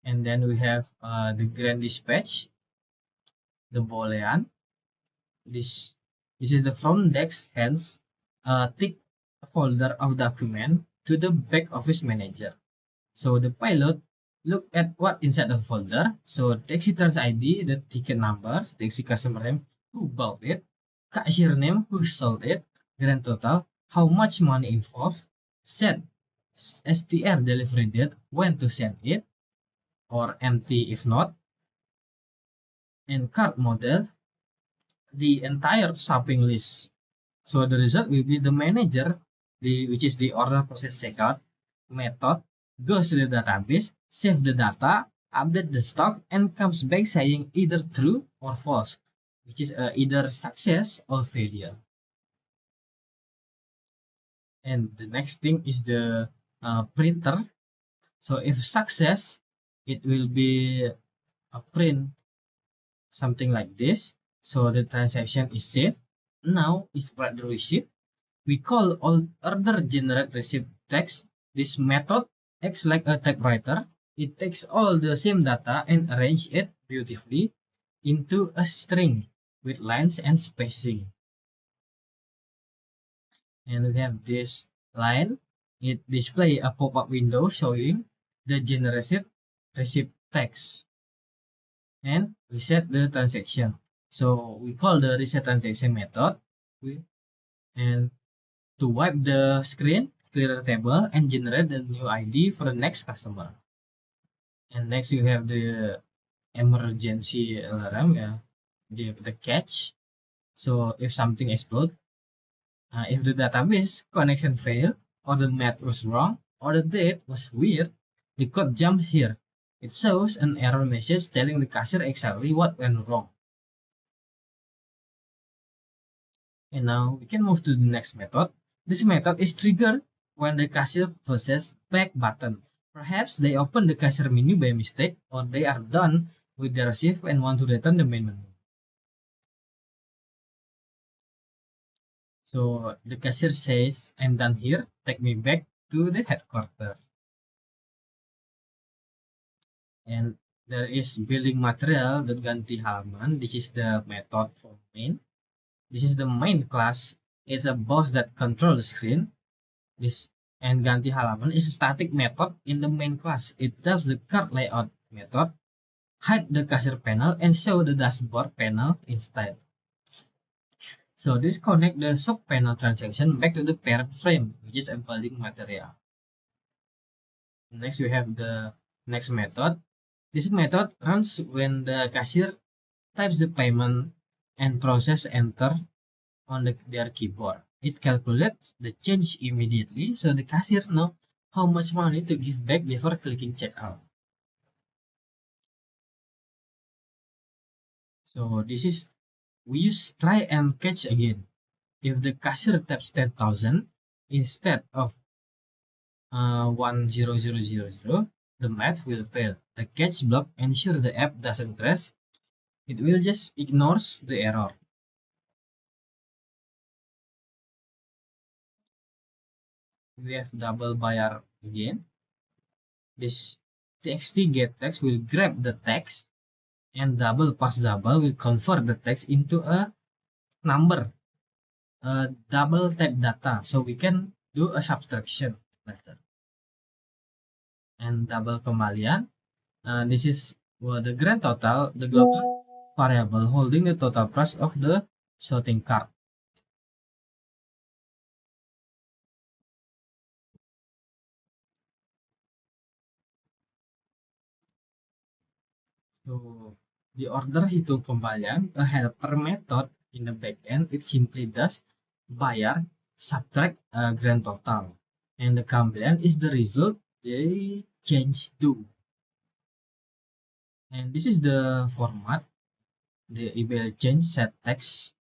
And then we have the grand dispatch, the boolean. This is the front desk hands tick a folder of document to the back office manager. So the pilot look at what inside the folder. So taxi turns ID, the ticket number, taxi customer name, who bought it, cashier name, who sold it, grand total, how much money involved, set STR delivery date, when to send it, or empty if not, and card model, the entire shopping list. So the result will be the manager, which is the order process checkout method, goes to the database, save the data, update the stock, and comes back saying either true or false, which is either success or failure. And the next thing is the printer. So if success, it will be a print something like this. So the transaction is saved. Now is write the receipt. We call all order generate receipt text. This method acts like a typewriter. It takes all the same data and arrange it beautifully into a string with lines and spacing. And we have this line. It displays a pop-up window showing the generated receipt text. And reset the transaction. So we call the reset transaction method. And to wipe the screen, clear the table, and generate the new ID for the next customer. And next you have the emergency alarm, the catch. So if something explodes, if the database connection failed, or the math was wrong, or the date was weird, the code jumps here. It shows an error message telling the cashier exactly what went wrong. And now we can move to the next method. This method is triggered when the cashier presses back button. Perhaps they open the cashier menu by mistake, or they are done with the receipt and want to return the main menu. So the cashier says, I'm done here, take me back to the headquarters. And there is building material that ganti halaman. This is the method for main. This is the main class. It's a boss that controls the screen. And ganti halaman is a static method in the main class. It does the card layout method, hide the cashier panel, and show the dashboard panel instead. So this connect the shop panel transaction back to the parent frame, which is a building material. Next we have the next method. This method runs when the cashier types the payment and process enter on their keyboard. It calculates the change immediately, so the cashier knows how much money to give back before clicking checkout. So we use try and catch again. If the cashier taps 10,000 instead of 10000, the math will fail. The catch block ensures the app doesn't crash. It will just ignores the error. We have double buyer again. This txt get text will grab the text, and double pass double will convert the text into a number, double type data, so we can do a subtraction later. And double kembalian, this is the grand total, the global variable holding the total price of the shopping cart. So the order hitung kembalian, a helper method in the backend, it simply does buyer subtract grand total, and the kembalian is the result they change to. And this is the format, the email change set text.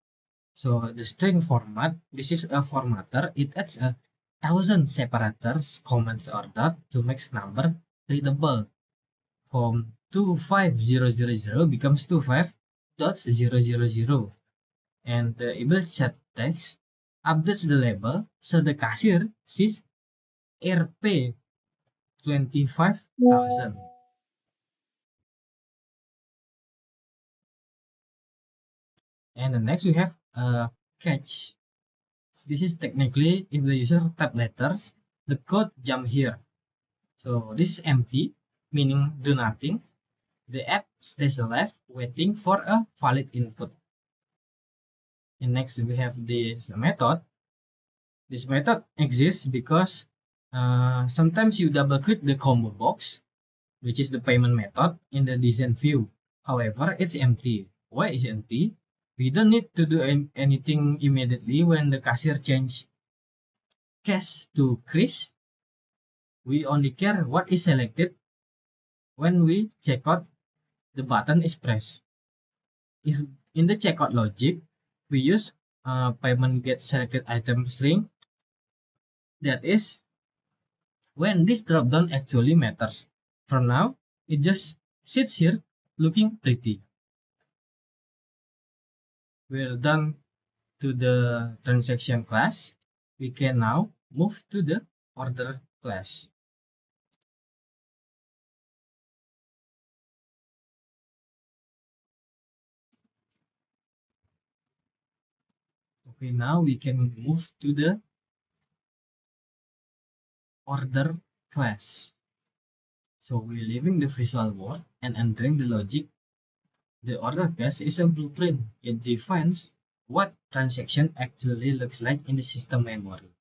So the string format, this is a formatter. It adds 1,000 separators, comments or dot to make number readable. From 25000 becomes 25.000. And the able chat text updates the label so the cashier sees Rp 25,000. And the next we have a catch. This is technically if the user type letters, the code jump here. So this is empty, meaning do nothing. The app stays alive, waiting for a valid input. And next we have this method. This method exists because sometimes you double click the combo box, which is the payment method in the design view. However, it's empty. Why is it empty? We don't need to do anything immediately when the cashier change cash to Chris. We only care what is selected when we check out the button is pressed. If in the checkout logic, we use payment get selected item string. That is when this dropdown actually matters. For now, it just sits here looking pretty. We're done to the transaction class. We can now move to the order class. Okay, now we can move to the order class. So we're leaving the visual world and entering the logic. The order class is a blueprint. It defines what transaction actually looks like in the system memory.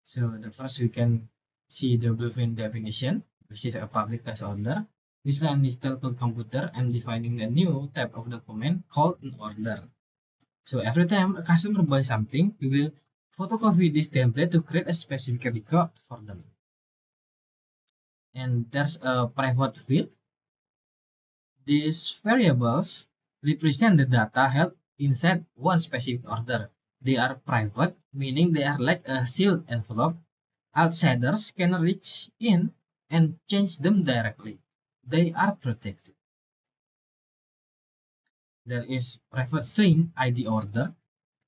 So the first we can see the blueprint definition, which is a public class order. This one is telco computer. I'm defining a new type of document called an order. So every time a customer buys something, we will photocopy this template to create a specific record for them. And there's a private field. These variables represent the data held inside one specific order. They are private, meaning they are like a sealed envelope. Outsiders can reach in and change them directly. They are protected. There is private string ID order.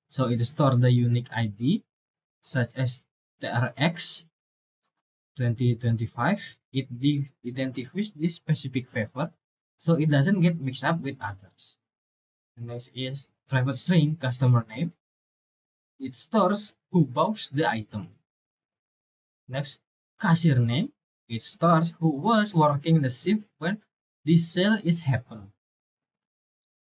So it stores the unique ID such as TRX 2025. It identifies this specific favor so it doesn't get mixed up with others. The next is private string customer name. It stores who bought the item. Next, cashier name. It stores who was working the shift when this sale is happening.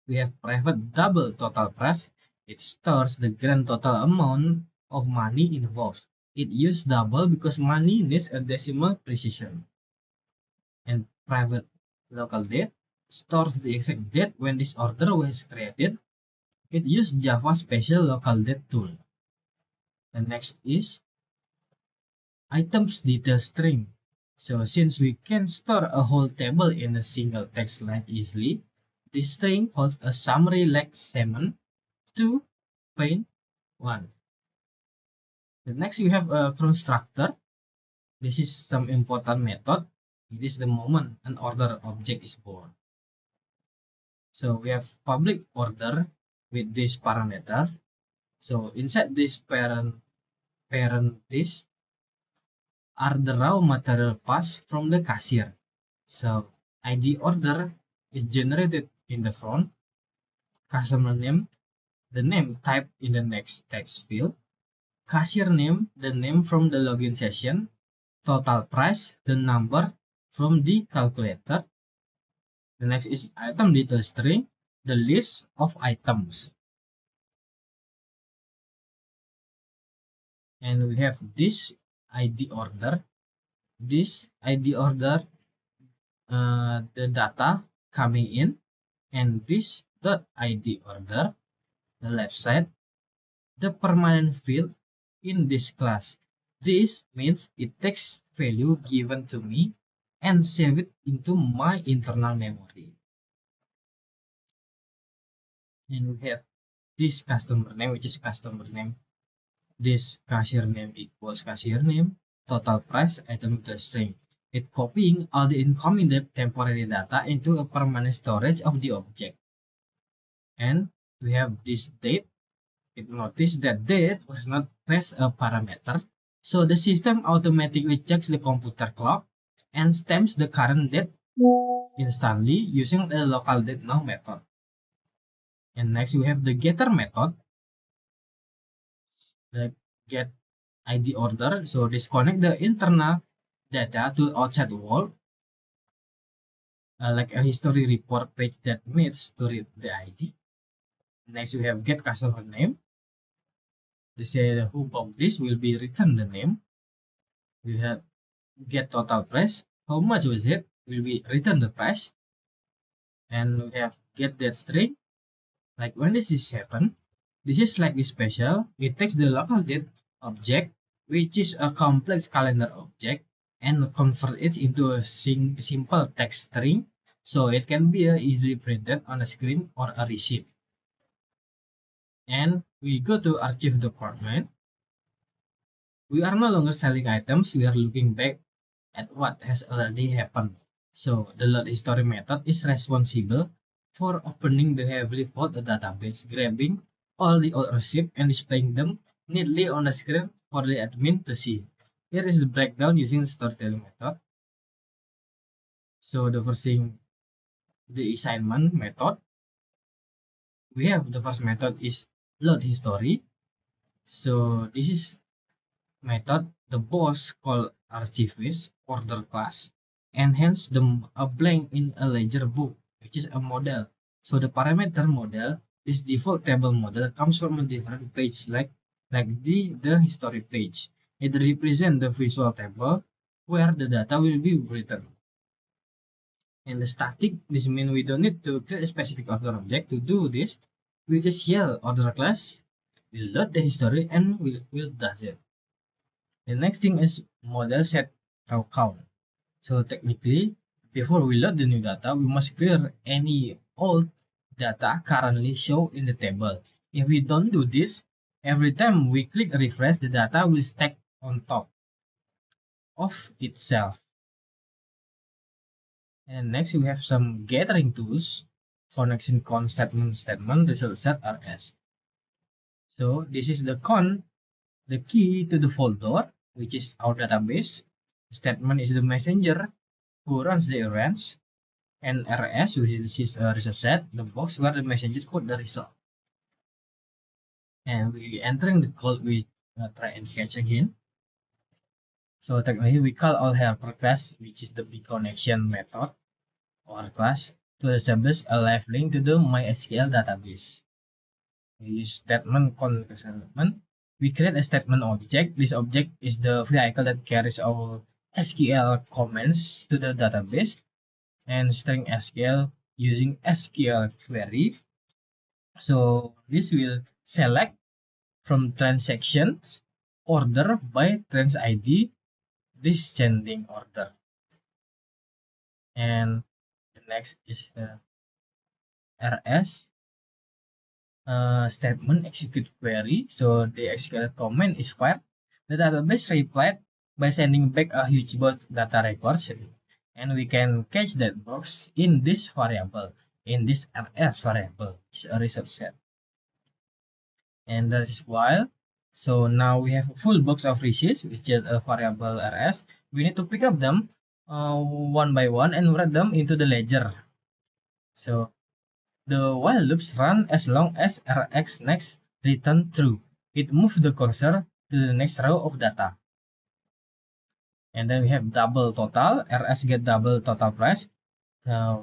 We have private double total price. It stores the grand total amount of money involved. It uses double because money needs a decimal precision. And private local date stores the exact date when this order was created. It uses Java special local date tool. The next is items detail string. So since we can store a whole table in a single text line easily, this string holds a summary like semen 2 pane 1. The next you have a constructor. This is some important method. It is the moment an order object is born. So we have public order with this parameter. So inside this parentheses are the raw material pass from the cashier. So ID order is generated in the front, customer name, the name typed in the next text field, cashier name, the name from the login session, total price, the number from the calculator. The next is item detail string, the list of items. And we have this ID order. This ID order, the data coming in, and this .id order, the left side, the permanent field in this class. This means it takes value given to me and save it into my internal memory. And we have this customer name, which is customer name. This cashier name equals cashier name, total price, item to string. It copying all the incoming temporary data into a permanent storage of the object. And we have this date. It noticed that date was not passed a parameter, so the system automatically checks the computer clock and stamps the current date instantly using the local date now method. And next we have the getter method, the get ID order. So disconnect the internal data to outside world, like a history report page that needs to read the ID. Next we have get customer name. They say who bought this will be returned the name. We have get total price. How much was it? Will be return the price. And we have get that string. Like when this is happen, this is slightly special. It takes the local date object, which is a complex calendar object, and convert it into a simple text string, so it can be easily printed on a screen or a receipt. And we go to archive department. We are no longer selling items, we are looking back at what has already happened. So the load history method is responsible for opening the heavily folded database, grabbing all the old receipts and displaying them neatly on the screen for the admin to see. Here is the breakdown using the storytelling method. So the first thing, the assignment method. We have the first method is load history. So this is method the boss called archivist order class, and hence a blank in a ledger book, which is a model. So the parameter model, this default table model comes from a different page like the history page. It represents the visual table where the data will be written. And the static, this means we don't need to create a specific order object to do this. We just yell order class, we'll load the history, and we'll does it. The next thing is model set row count. So technically, before we load the new data, we must clear any old data currently shown in the table. If we don't do this, every time we click refresh, the data will stack on top of itself. And next we have some gathering tools, connection con statement result set rs. So this is the con, the key to the folder, which is our database. Statement is the messenger who runs the errands, and rs, which is a result set, the box where the messenger put the result. And we entering the code, we try and catch again. So technically we call all helper class, which is the bConnection method or class, to establish a live link to the MySQL database. We use statement statement. We create a statement object. This object is the vehicle that carries our SQL comments to the database, and string SQL using SQL query. So this will select from transactions order by trans ID descending order. And the next is the rs statement execute query. So the execute command is fired. The database replied by sending back a huge box data records, and we can catch that box in this variable, in this rs variable, which is a result set. And that is while. So now we have a full box of receipts, which is a variable rs. We need to pick up them one by one and write them into the ledger. So the while loops run as long as rx next return true. It moves the cursor to the next row of data. And then we have double total, rs get double total price.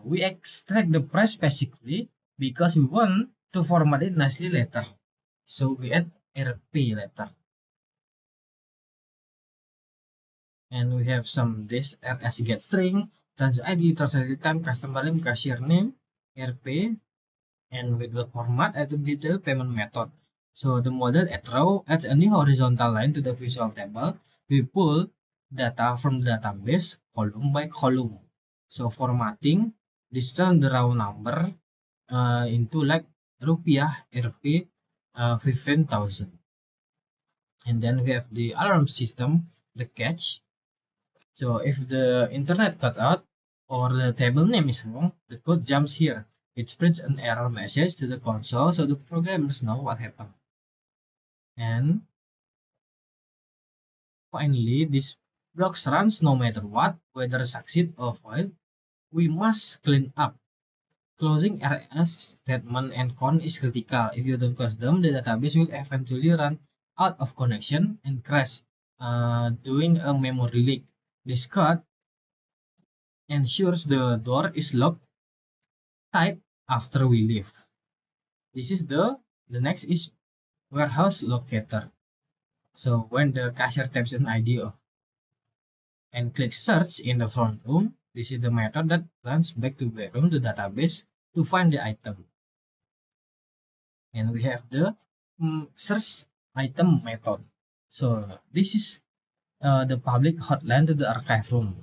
We extract the price basically because we want to format it nicely later. So we add rp later. And we have some this rs get string, trans id, transaction time, customer name, cashier name, rp, and we will format item detail payment method. So the model at row adds a new horizontal line to the visual table. We pull data from the database column by column. So formatting, this turn the row number into like rupiah rp 15,000. And then we have the alarm system, the catch. So if the internet cuts out or the table name is wrong, the code jumps here. It prints an error message to the console so the programmers know what happened. And finally, this blocks runs no matter what, whether succeed or fail. We must clean up. Closing RS statement and con is critical. If you don't close them, the database will eventually run out of connection and crash, doing a memory leak. This code ensures the door is locked tight after we leave. This is the next is warehouse locator. So when the cashier types an ID and clicks search in the front room, this is the method that runs back to backroom, the database, to find the item. And we have the search item method. So this is the public hotline to the archive room.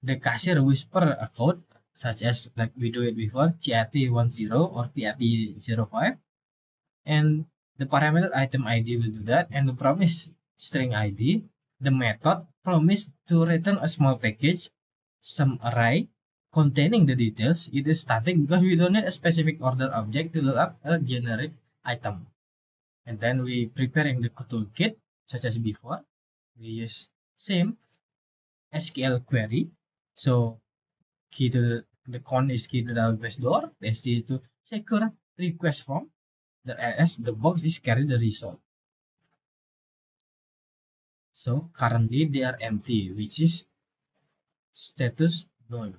The cashier whisper a code such as like we do it before, CRT10 or PRT05, and the parameter item ID will do that, and the promise string ID. The method promise to return a small package, some array containing the details. It is static because we don't need a specific order object to look up a generic item. And then we preparing the toolkit such as before. We use same SQL query. So key to the con is key to the database door. The ST is to secure request form. The LS, the box is carry the result. So currently they are empty, which is status null.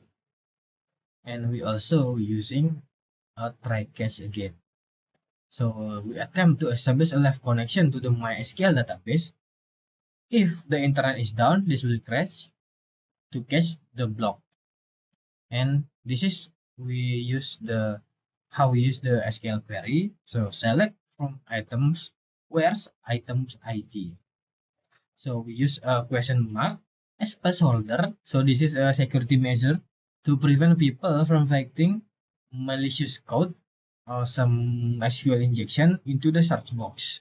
And we also using a try catch again. So we attempt to establish a live connection to the MySQL database. If the internet is down, this will crash to catch the block. And this is how we use the SQL query. So select from items, where's items ID. So we use a question mark as a placeholder. So this is a security measure to prevent people from writing malicious code or some SQL injection into the search box.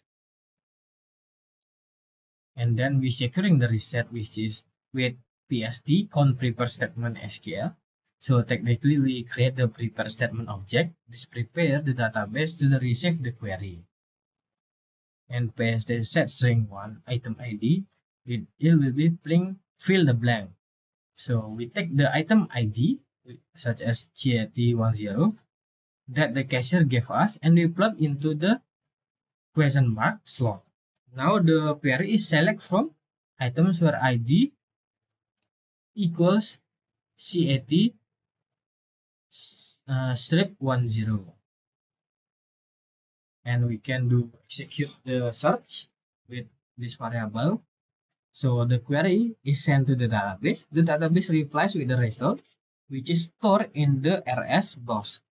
And then we securing the reset, which is with PST con prepare statement SQL. So technically we create the prepare statement object. This prepare the database to receive the query. And PST set string 1 item ID. It will be fill the blank. So we take the item ID such as CAT10 that the cashier gave us and we plug into the question mark slot. Now the query is select from items where ID equals CAT strip 10. And we can execute the search with this variable. So the query is sent to the database. The database replies with the result, which is stored in the RS box.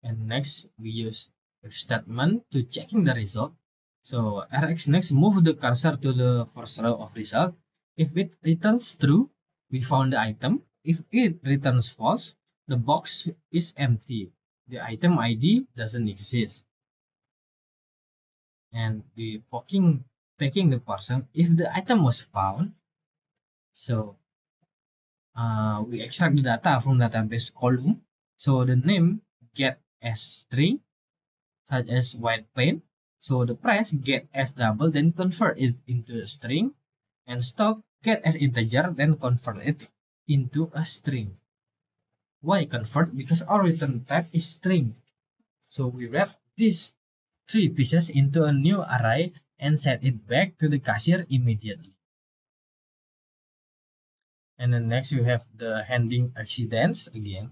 And next we use if statement to checking the result. So RX next move the cursor to the first row of result. If it returns true, we found the item. If it returns false, the box is empty. The item ID doesn't exist. And the packing the parcel, if the item was found, so we extract the data from database column. So the name get as string, such as white paint. So the price get as double, then convert it into a string, and stock get as integer, then convert it into a string. Why convert? Because our return type is string. So we wrap these 3 pieces into a new array and set it back to the cashier immediately. And then next we have the handling accidents again.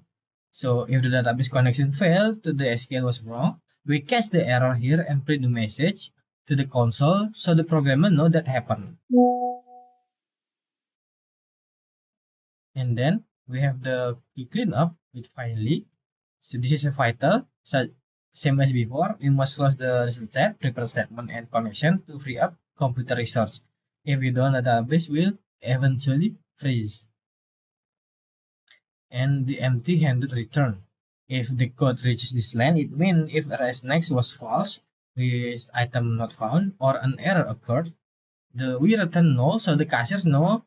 So if the database connection failed to the SQL was wrong, we catch the error here and print the message to the console so the programmer know that happened. And then we have the clean up with finally. So this is a vital. So same as before, we must close the result set, prepare statement and connection to free up computer resource. If we don't, the database will eventually freeze. And the empty-handed return. If the code reaches this line, it means if RS next was false, with item not found, or an error occurred, we return null so the cashiers know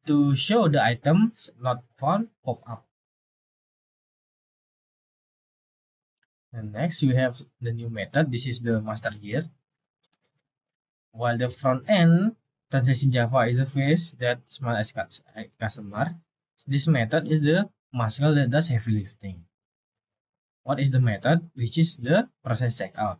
to show the items not found pop up. And next we have the new method. This is the master gear. While the front end transaction Java is a phase that small as customer, this method is the muscle that does heavy lifting. What is the method? Which is the process checkout.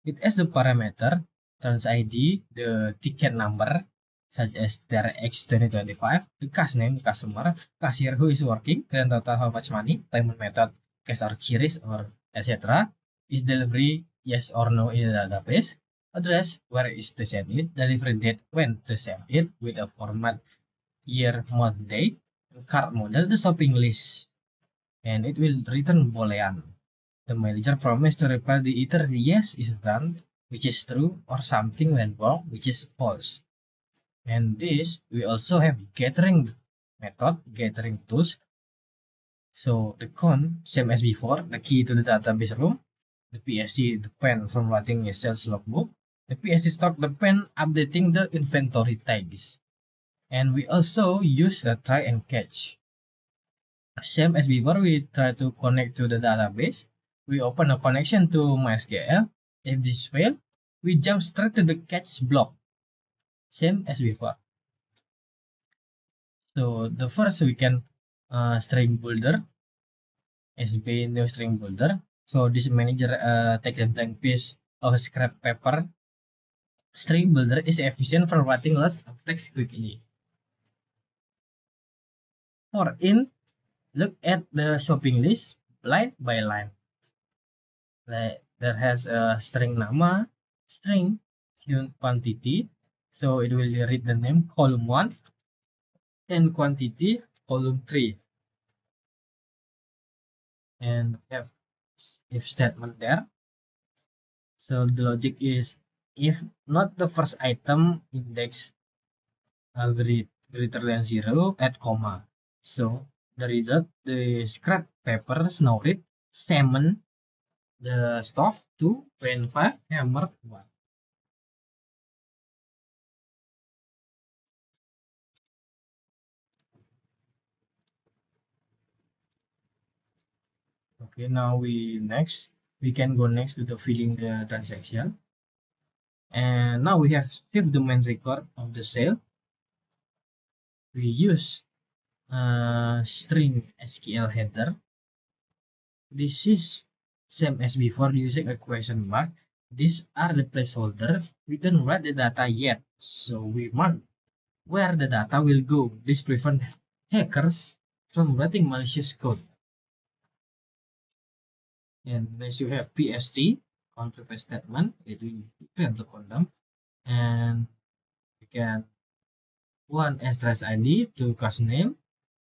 It has the parameter trans ID, the ticket number, such as TRX 2025, the cash name, customer, cashier who is working, grand total how much money, payment method, cash or QRIS or etc. Is delivery yes or no in the database? Address, where is to send it? Delivery date, when to send it, with a format, year, month, date, card model, the shopping list. And it will return Boolean. The manager promised to reply the either yes is done, which is true, or something went wrong, which is false. And this, we also have gathering method, gathering tools. So the con, same as before, the key to the database room, the PSC, the pen formatting a sales logbook, the PSC stock, the pen updating the inventory tags. And we also use the try and catch. Same as before, we try to connect to the database. We open a connection to MySQL. If this fails, we jump straight to the catch block. Same as before. So the first we can string builder, SB new string builder. So this manager takes a blank piece of scrap paper. String builder is efficient for writing lots of text quickly. For in, look at the shopping list line by line. There has a string nama, string quantity, so it will read the name column 1 and quantity column 3. And we have if statement there. So the logic is if not the first item index greater than 0 at comma. So the result, the scrap paper now read salmon, the stove 2, pen 5, hammer 1. Okay, now we can go next to the filling the transaction. And now we have saved the main record of the sale. We use string SQL header. This is same as before using a question mark. These are the placeholder. We don't write the data yet, so we mark where the data will go. This prevents hackers from writing malicious code. And next you have PST, on prepare statement, it will prepare the column, and we can 1 address ID, 2 cash name,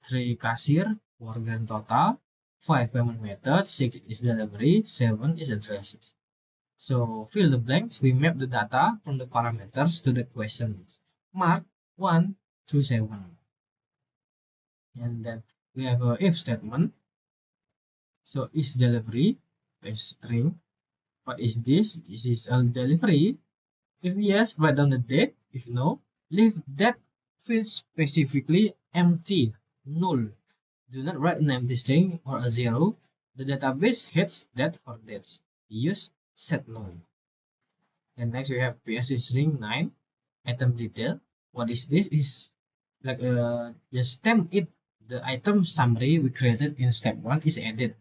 3 cashier, 4 grand total, 5 payment method, 6 is delivery, 7 is addresses. So fill the blanks, we map the data from the parameters to the questions. Mark 1 through 7. And then we have a if statement. So is delivery, a string. What is this? This is a delivery. If yes, write down the date. If no, leave that field specifically empty, null. Do not write an empty string or a 0. The database hates that for dates. Use set null. And next we have PSC string 9, item detail. What is this? Is like just stamp it. The item summary we created in step 1 is added.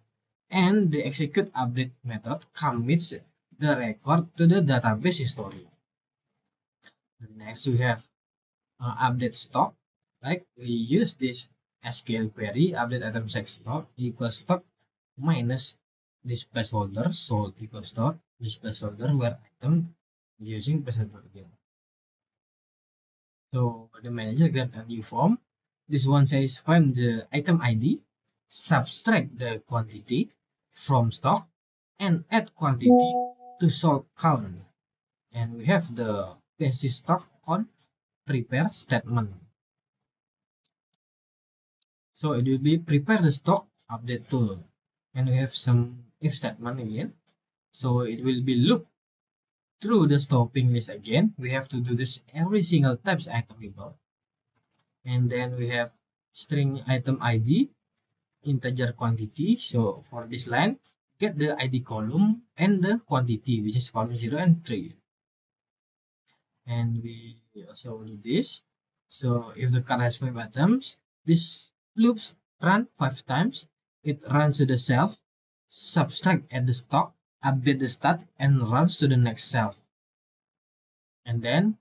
And the execute update method commits the record to the database history. Next we have update stock. Like we use this SQL query, update item set stock equals stock minus this placeholder sold equals stock, this placeholder where item using placeholder again. So the manager get a new form. This one says find the item ID, subtract the quantity from stock, and add quantity to sold count. And we have the PSC stock on prepare statement. So it will be prepare the stock update tool. And we have some if statement again. So it will be loop through the stopping list again. We have to do this every single types item we bought. And then we have string item ID, integer quantity. So for this line, get the ID column and the quantity, which is column 0 and 3. And we also do this. So if the card has 5 items, this loops run 5 times. It runs to the shelf, subtract at the stock, update the stat, and runs to the next shelf. And then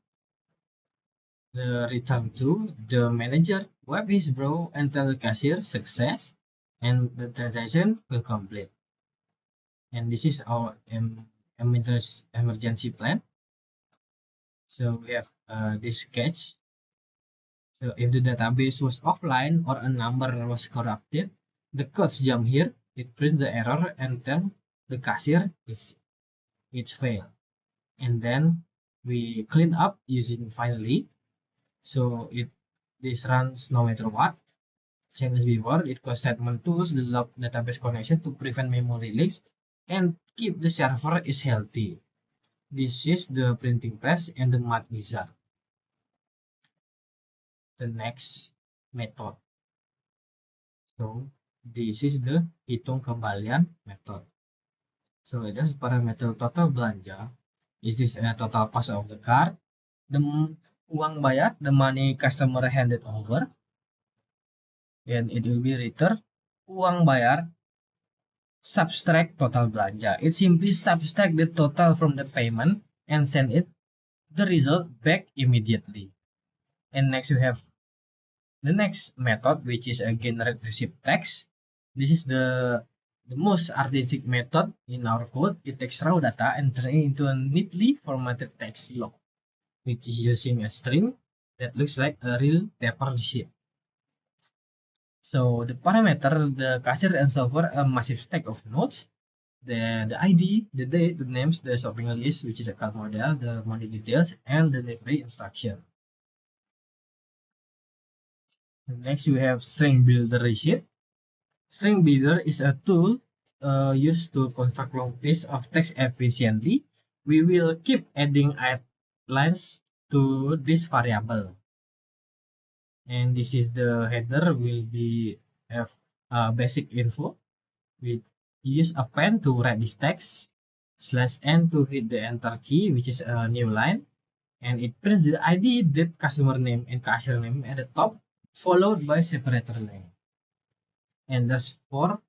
the return to the manager wipe his brow and tell the cashier success, and the transaction will complete. And this is our emergency plan. So we have this sketch. So if the database was offline or a number was corrupted, the codes jump here, it prints the error and tell the cashier it's failed. And then we clean up using finally. So this runs no matter what. Same as before, it calls statement tools, the log database connection to prevent memory leaks and keep the server is healthy. This is the printing press and the math wizard. The next method. So this is the hitung kembalian method. So it is parameter total belanja. Is this a total cost of the card? The uang bayar, the money customer handed over. And it will be return uang bayar subtract total belanja. It simply subtract the total from the payment and send it the result back immediately. And next we have the next method, which is a generate receipt text. This is the most artistic method in our code. It takes raw data and turns it into a neatly formatted text log, which is using a string that looks like a real paper receipt. So the parameter, the cashier and over a massive stack of nodes. The ID, the date, the names, the shopping list, which is a card model, the money details, and the delivery instruction. Next, we have string builder receipt. String builder is a tool used to construct long piece of text efficiently. We will keep adding lines to this variable. And this is the header will be have basic info. We use a pen to write this text, /n to hit the enter key, which is a new line, and it prints the ID, date, customer name, and cashier name at the top, followed by separator name. And that's for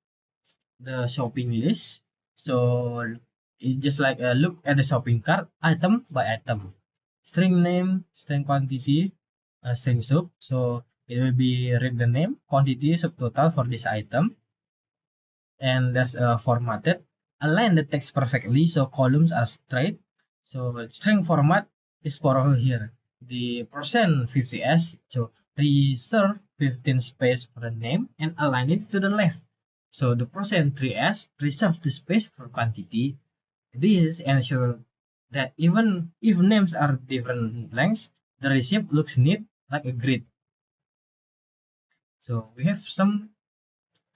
the shopping list. So it's just like a look at the shopping cart, item by item, string name, string quantity, string sub. So it will be read the name, quantity, subtotal for this item, and that's formatted. Align the text perfectly so columns are straight. So string format is borrowed here. The %50s, so reserve 15 space for the name and align it to the left. So the %3s reserve the space for quantity. This ensures that even if names are different lengths, the receipt looks neat like a grid. So we have some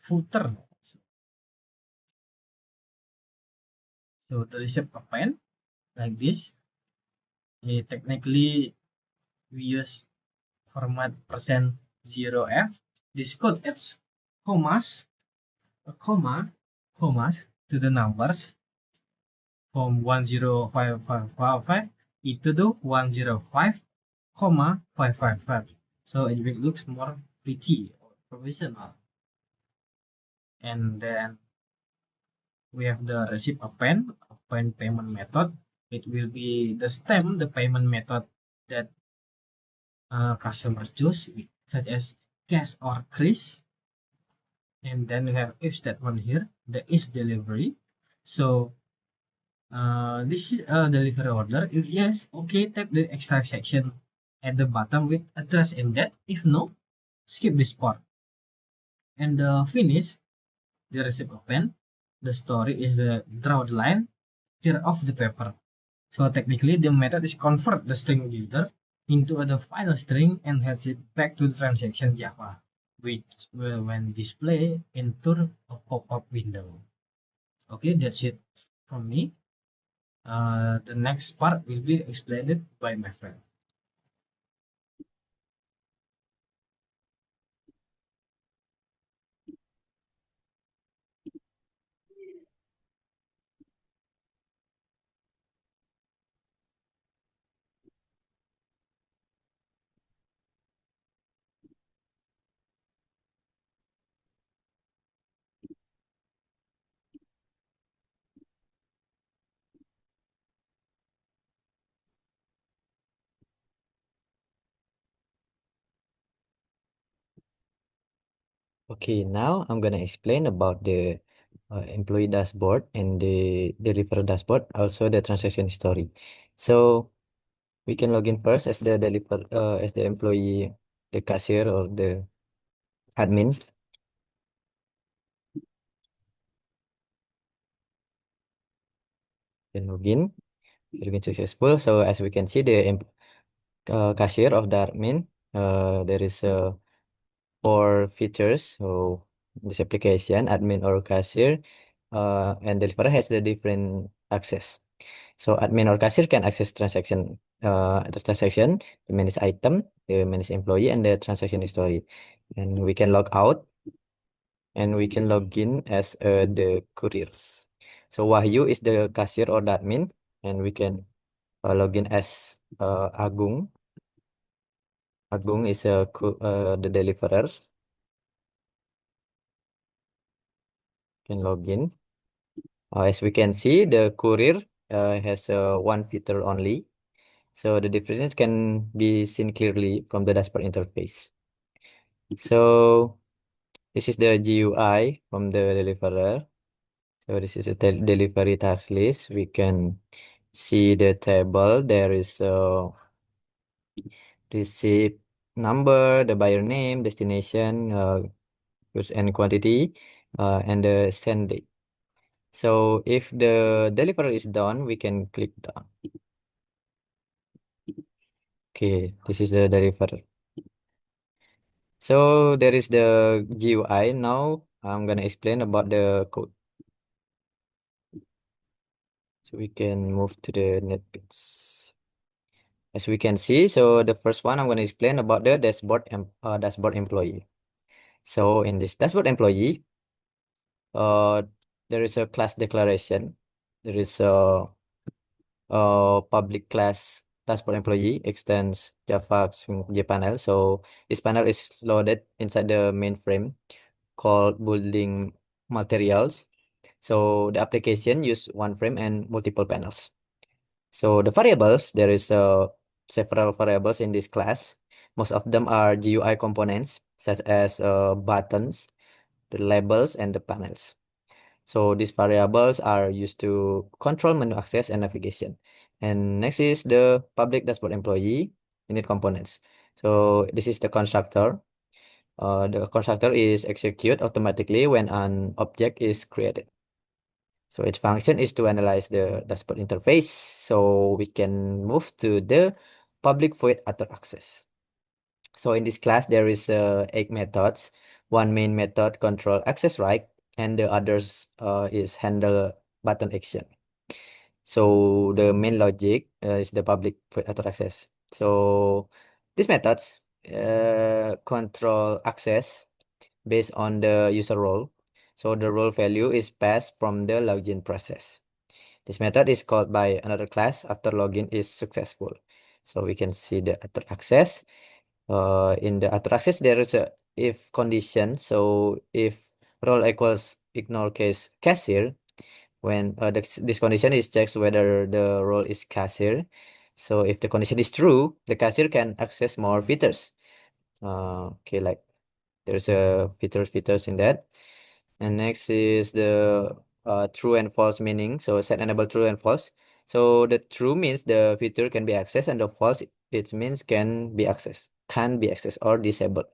footer. So the receipt append like this. Technically, we use format %0f. This code adds commas, commas to the numbers from 10555 into the 105, 555. So it looks more pretty or professional. And then we have the receipt append payment method. It will be the stem, the payment method that customer choose, such as cash or Chris. And then we have if statement here, the is delivery. So this is a delivery order. If yes, okay, tap the extra section at the bottom with address and date. If no, skip this part. And the finish, the receipt open. The story is the draw the line, tear off the paper. So technically the method is convert the string builder into the final string and heads it back to the transaction Java, which will when display enter a pop-up window. Okay, that's it from me. The next part will be explained by my friend. Okay, now I'm gonna explain about the employee dashboard and the deliverer dashboard, also the transaction history. So we can log in first as the as the employee, the cashier or the admin. Then login successful. So as we can see, the cashier of the admin, there is 4 features. So this application, admin or cashier, and deliverer has the different access. So admin or cashier can access the transaction, the manage item, the manage employee, and the transaction history. And we can log out and we can log in as the courier. So Wahyu is the cashier or the admin, and we can log in as Agung. Agung is the deliverer. Can log in. As we can see, the courier has one feature only. So the difference can be seen clearly from the dashboard interface. So this is the GUI from the deliverer. So this is a delivery task list. We can see the table. There is a receipt number, the buyer name, destination, goods and quantity, and the send date. So if the delivery is done, we can click done. Okay, this is the delivery. So there is the GUI. Now I'm gonna explain about the code. So we can move to the NetBeans. As we can see, so the first one I'm gonna explain about the dashboard employee. So in this dashboard employee, uh, there is a class declaration. There is a public class dashboard employee extends Java Swing JPanel. So this panel is loaded inside the mainframe called building materials. So the application use one frame and multiple panels. So the variables, there is several variables in this class. Most of them are GUI components such as buttons, the labels, and the panels. So these variables are used to control menu access and navigation. And next is the public dashboard employee init components. So this is the constructor. The constructor is execute automatically when an object is created. So its function is to analyze the dashboard interface. So we can move to the public void author access. So in this class, there is 8 methods. One main method control access right, and the others is handle button action. So the main logic is the public void author access. So these methods control access based on the user role. So the role value is passed from the login process. This method is called by another class after login is successful. So we can see the author access. In the author access, there is a if condition. So if role equals ignore case cashier, when this condition is checks whether the role is cashier. So if the condition is true, the cashier can access more features. Okay, like there's a features in that. And next is the true and false meaning. So set enable true and false. So the true means the feature can be accessed, and the false it means can be accessed or disabled.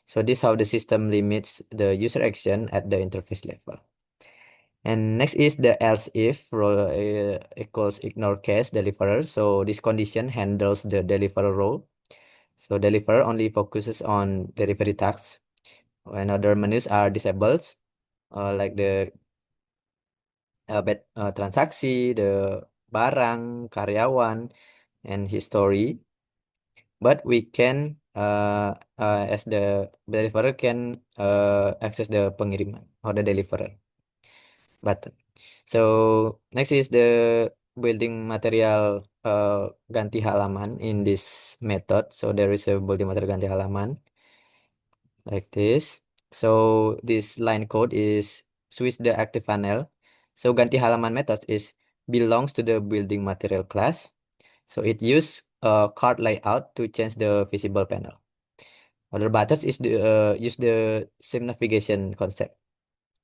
So this how the system limits the user action at the interface level. And next is the else if role equals ignore case deliverer. So this condition handles the deliverer role. So deliverer only focuses on delivery tasks when other menus are disabled, like the transaksi, the barang, karyawan, and history. But we can, as the deliverer can access the pengiriman or the deliverer button. So next is the building material ganti halaman in this method. So there is a building material ganti halaman like this. So this line code is switch the active panel. So ganti halaman method is belongs to the building material class. So it use card layout to change the visible panel. Other buttons is use the same navigation concept,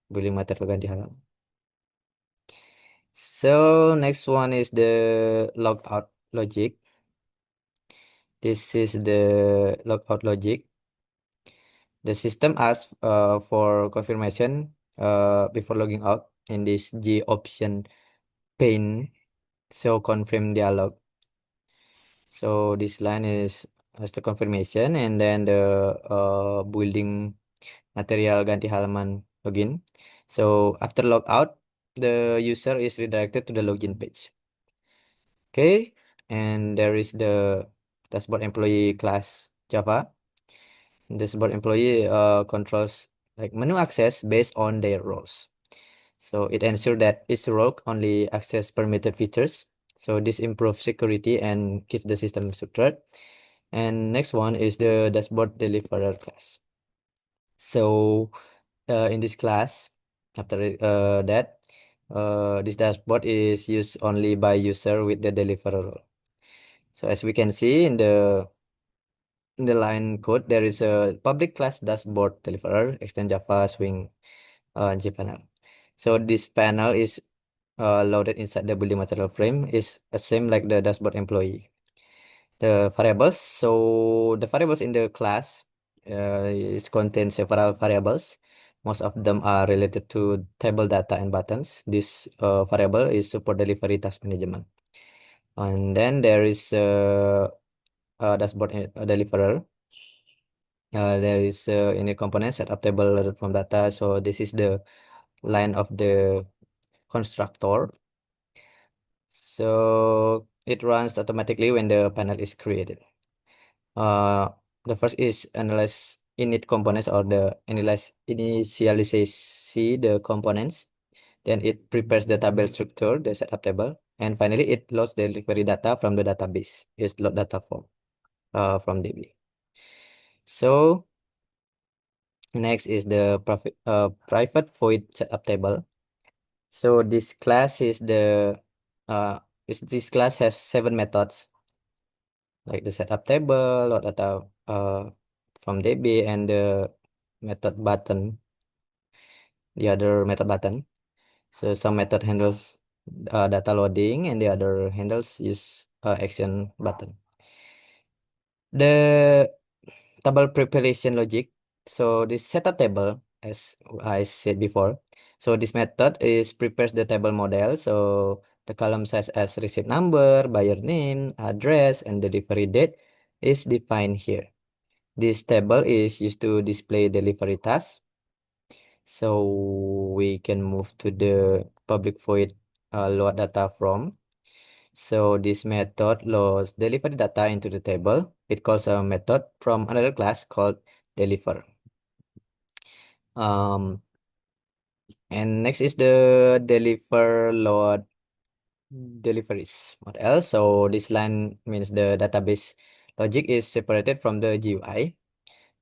boolean material ganti halaman. So next one is the logout logic. This is the logout logic. The system asks for confirmation before logging out in this G option pane. So confirm dialog. So this line is as the confirmation, and then the building material ganti halaman login. So after logout, the user is redirected to the login page. Okay, and there is the dashboard employee class Java. Dashboard employee controls like menu access based on their roles. So it ensures that each role only access permitted features. So this improves security and keeps the system structured. And next one is the dashboard deliverer class. So in this class, after that, this dashboard is used only by user with the deliverer role. So as we can see in the line code, there is a public class dashboard deliverer extend Java Swing panel. So this panel is loaded inside the building material frame is the same like the dashboard employee. The variables, so the variables in the class is contain several variables. Most of them are related to table data and buttons. This variable is support delivery task management. And then there is a dashboard deliverer. There is init component setup table loaded from data. So this is the line of the constructor. So it runs automatically when the panel is created. The first is analyze init components or the initializes the components. Then it prepares the table structure, the setup table, and finally it loads the delivery data from the database. It's load data form from DB. So next is the private void setup table. So this class is this class has 7 methods like the setup table, load data from DB, and the method button, the other method button. So some method handles data loading, and the other handles use action button. The table preparation logic. So this setup table, as I said before, so this method is prepares the table model. So the column size as receipt number, buyer name, address, and delivery date is defined here. This table is used to display delivery tasks. So we can move to the public void load data from. So this method loads delivery data into the table. It calls a method from another class called deliver. And next is the deliver load deliveries model. So this line means the database logic is separated from the GUI.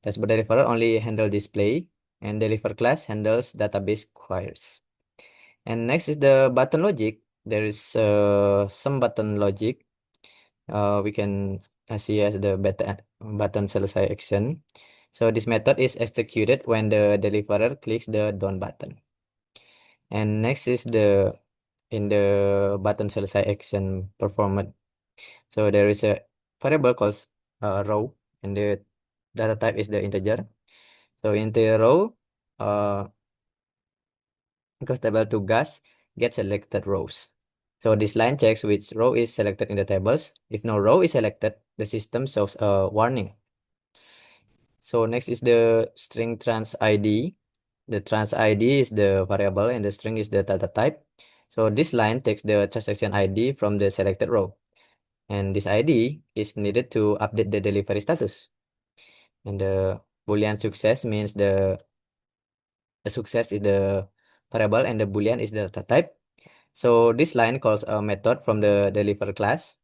Dashboard deliverer only handle display, and deliver class handles database queries. And next is the button logic. There is some button logic. We can see as the button selesai action. So this method is executed when the deliverer clicks the done button. And next is in the button selesai action performed. So there is a variable called row, and the data type is the integer. So in the row, because table tugas get selected rows. So this line checks which row is selected in the tables. If no row is selected, the system shows a warning. So next is the string trans ID. The trans ID is the variable and the string is the data type. So this line takes the transaction ID from the selected row. And this ID is needed to update the delivery status. And the Boolean success means the success is the variable and the Boolean is the data type. So this line calls a method from the deliver class.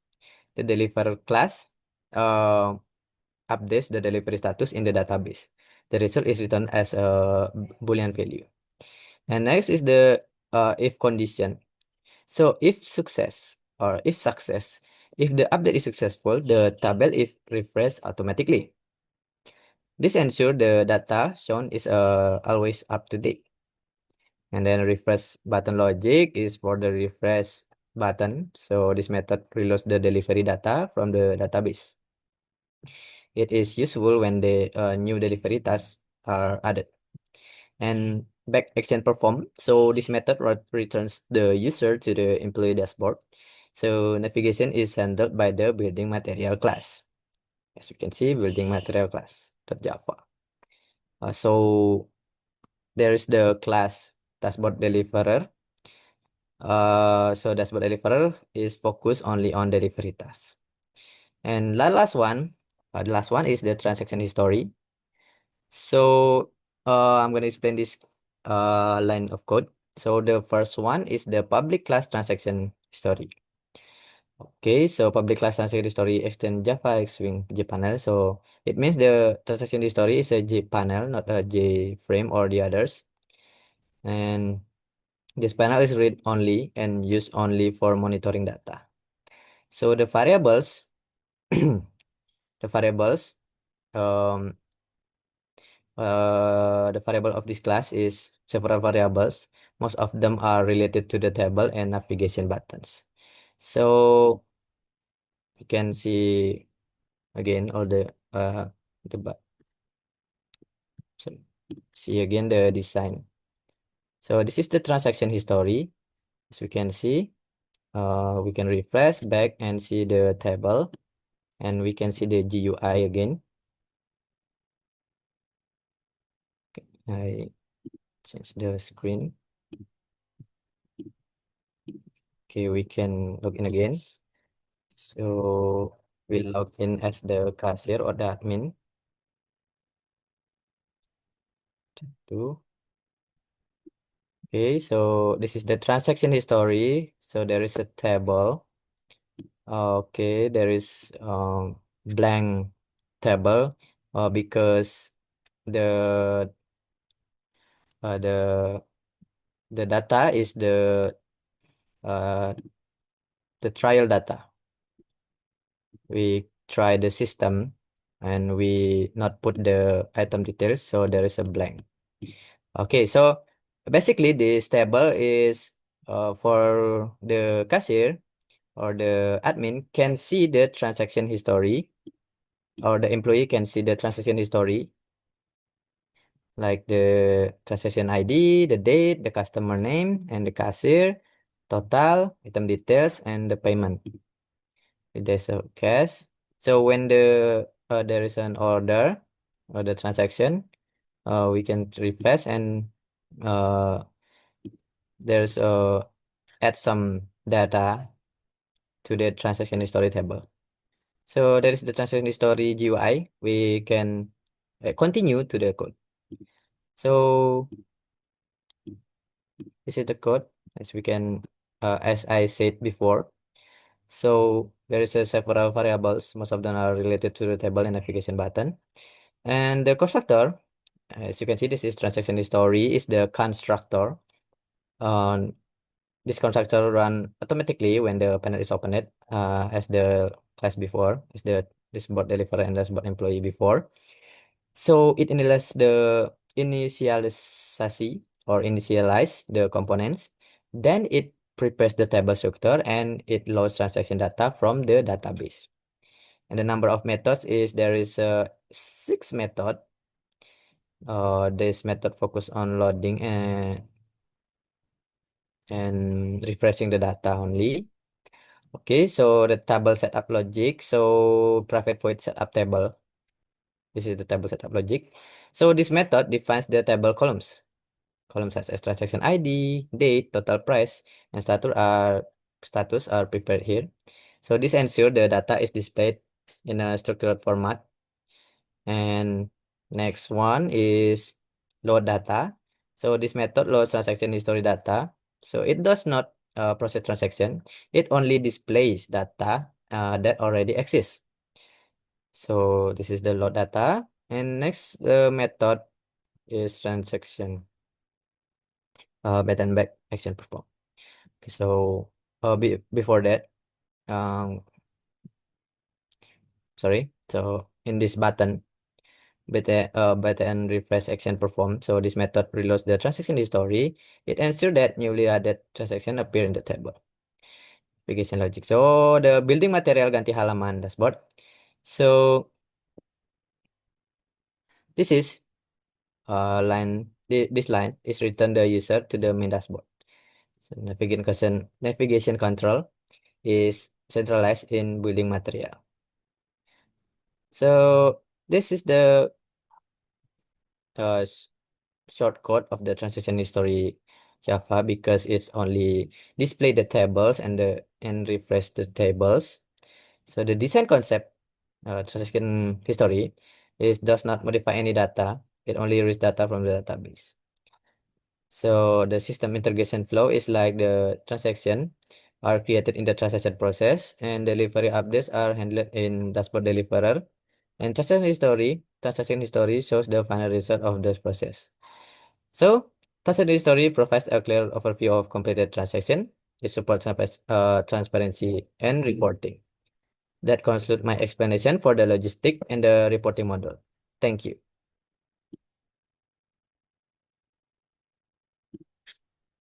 The deliver class updates the delivery status in the database. The result is returned as a Boolean value. And next is the if condition. So if success or if success, if the update is successful, the table is refreshed automatically. This ensures the data shown is always up to date. And then refresh button logic is for the refresh button. So this method reloads the delivery data from the database. It is useful when the new delivery tasks are added. And back action perform. So this method returns the user to the employee dashboard. So navigation is handled by the building material class. As you can see, building material class .java. So there is the class dashboard deliverer. So dashboard deliverer is focused only on delivery tasks. And the last one is the transaction history. So I'm going to explain this line of code. So the first one is the public class transaction history. Okay, so public class transaction history extend Java Swing JPanel. So it means the transaction history is a JPanel, not a JFrame or the others. And this panel is read only and used only for monitoring data. So the variables, the variables, um, the variable of this class is several variables. Most of them are related to the table and navigation buttons. So you can see again all the sorry, see again the design. So this is the transaction history. As we can see, we can refresh back and see the table, and we can see the GUI again. I change the screen. Okay, we can log in again. So we log in as the cashier or the admin. Two. Okay, so this is the transaction history. So there is a table. Okay, there is blank table because the uh, the the data is uh, the trial data. We try the system and we not put the item details, so there is a blank. Okay, so basically this table is for the cashier or the admin can see the transaction history, or the employee can see the transaction history, like the transaction ID, the date, the customer name, and the cashier, total, item details, and the payment. There's a cash. So when there is an order or the transaction, we can refresh and there's add some data to the transaction history table. So there is the transaction history GUI. We can continue to the code. So this is the code, as we can, as I said before. So there is several variables. Most of them are related to the table and navigation button. And the constructor, as you can see, this is transaction history, is the constructor. This constructor run automatically when the panel is opened, as the class before, as the dashboard deliverer and dashboard employee before. So it initialize the components. Then it prepares the table structure and it loads transaction data from the database. And the number of methods is there is 6 method. This method focus on loading and refreshing the data only. Okay, so the table setup logic. So private void setup table. This is the table setup logic. So this method defines the table columns. Columns such as transaction ID, date, total price, and status are prepared here. So this ensure the data is displayed in a structured format. And next one is load data. So this method loads transaction history data. So it does not process transaction. It only displays data that already exists. So this is the load data. And next method is transaction back action perform. Okay, so before that, sorry. So in this button, btn refresh action performed. So this method reloads the transaction history. It ensures that newly added transaction appear in the table. Application logic. So the building material ganti halaman dashboard. So this is this line is return the user to the main dashboard. So navigation control is centralized in building material. So this is the shortcut of the transaction history Java because it's only display the tables and refresh the tables. So the design concept transaction history does not modify any data. It only reads data from the database. So the system integration flow is like the transaction are created in the transaction process and delivery updates are handled in dashboard deliverer. And transaction history shows the final result of this process. So transaction history provides a clear overview of completed transaction. It supports transparency and reporting. That concludes my explanation for the logistic and the reporting model. Thank you.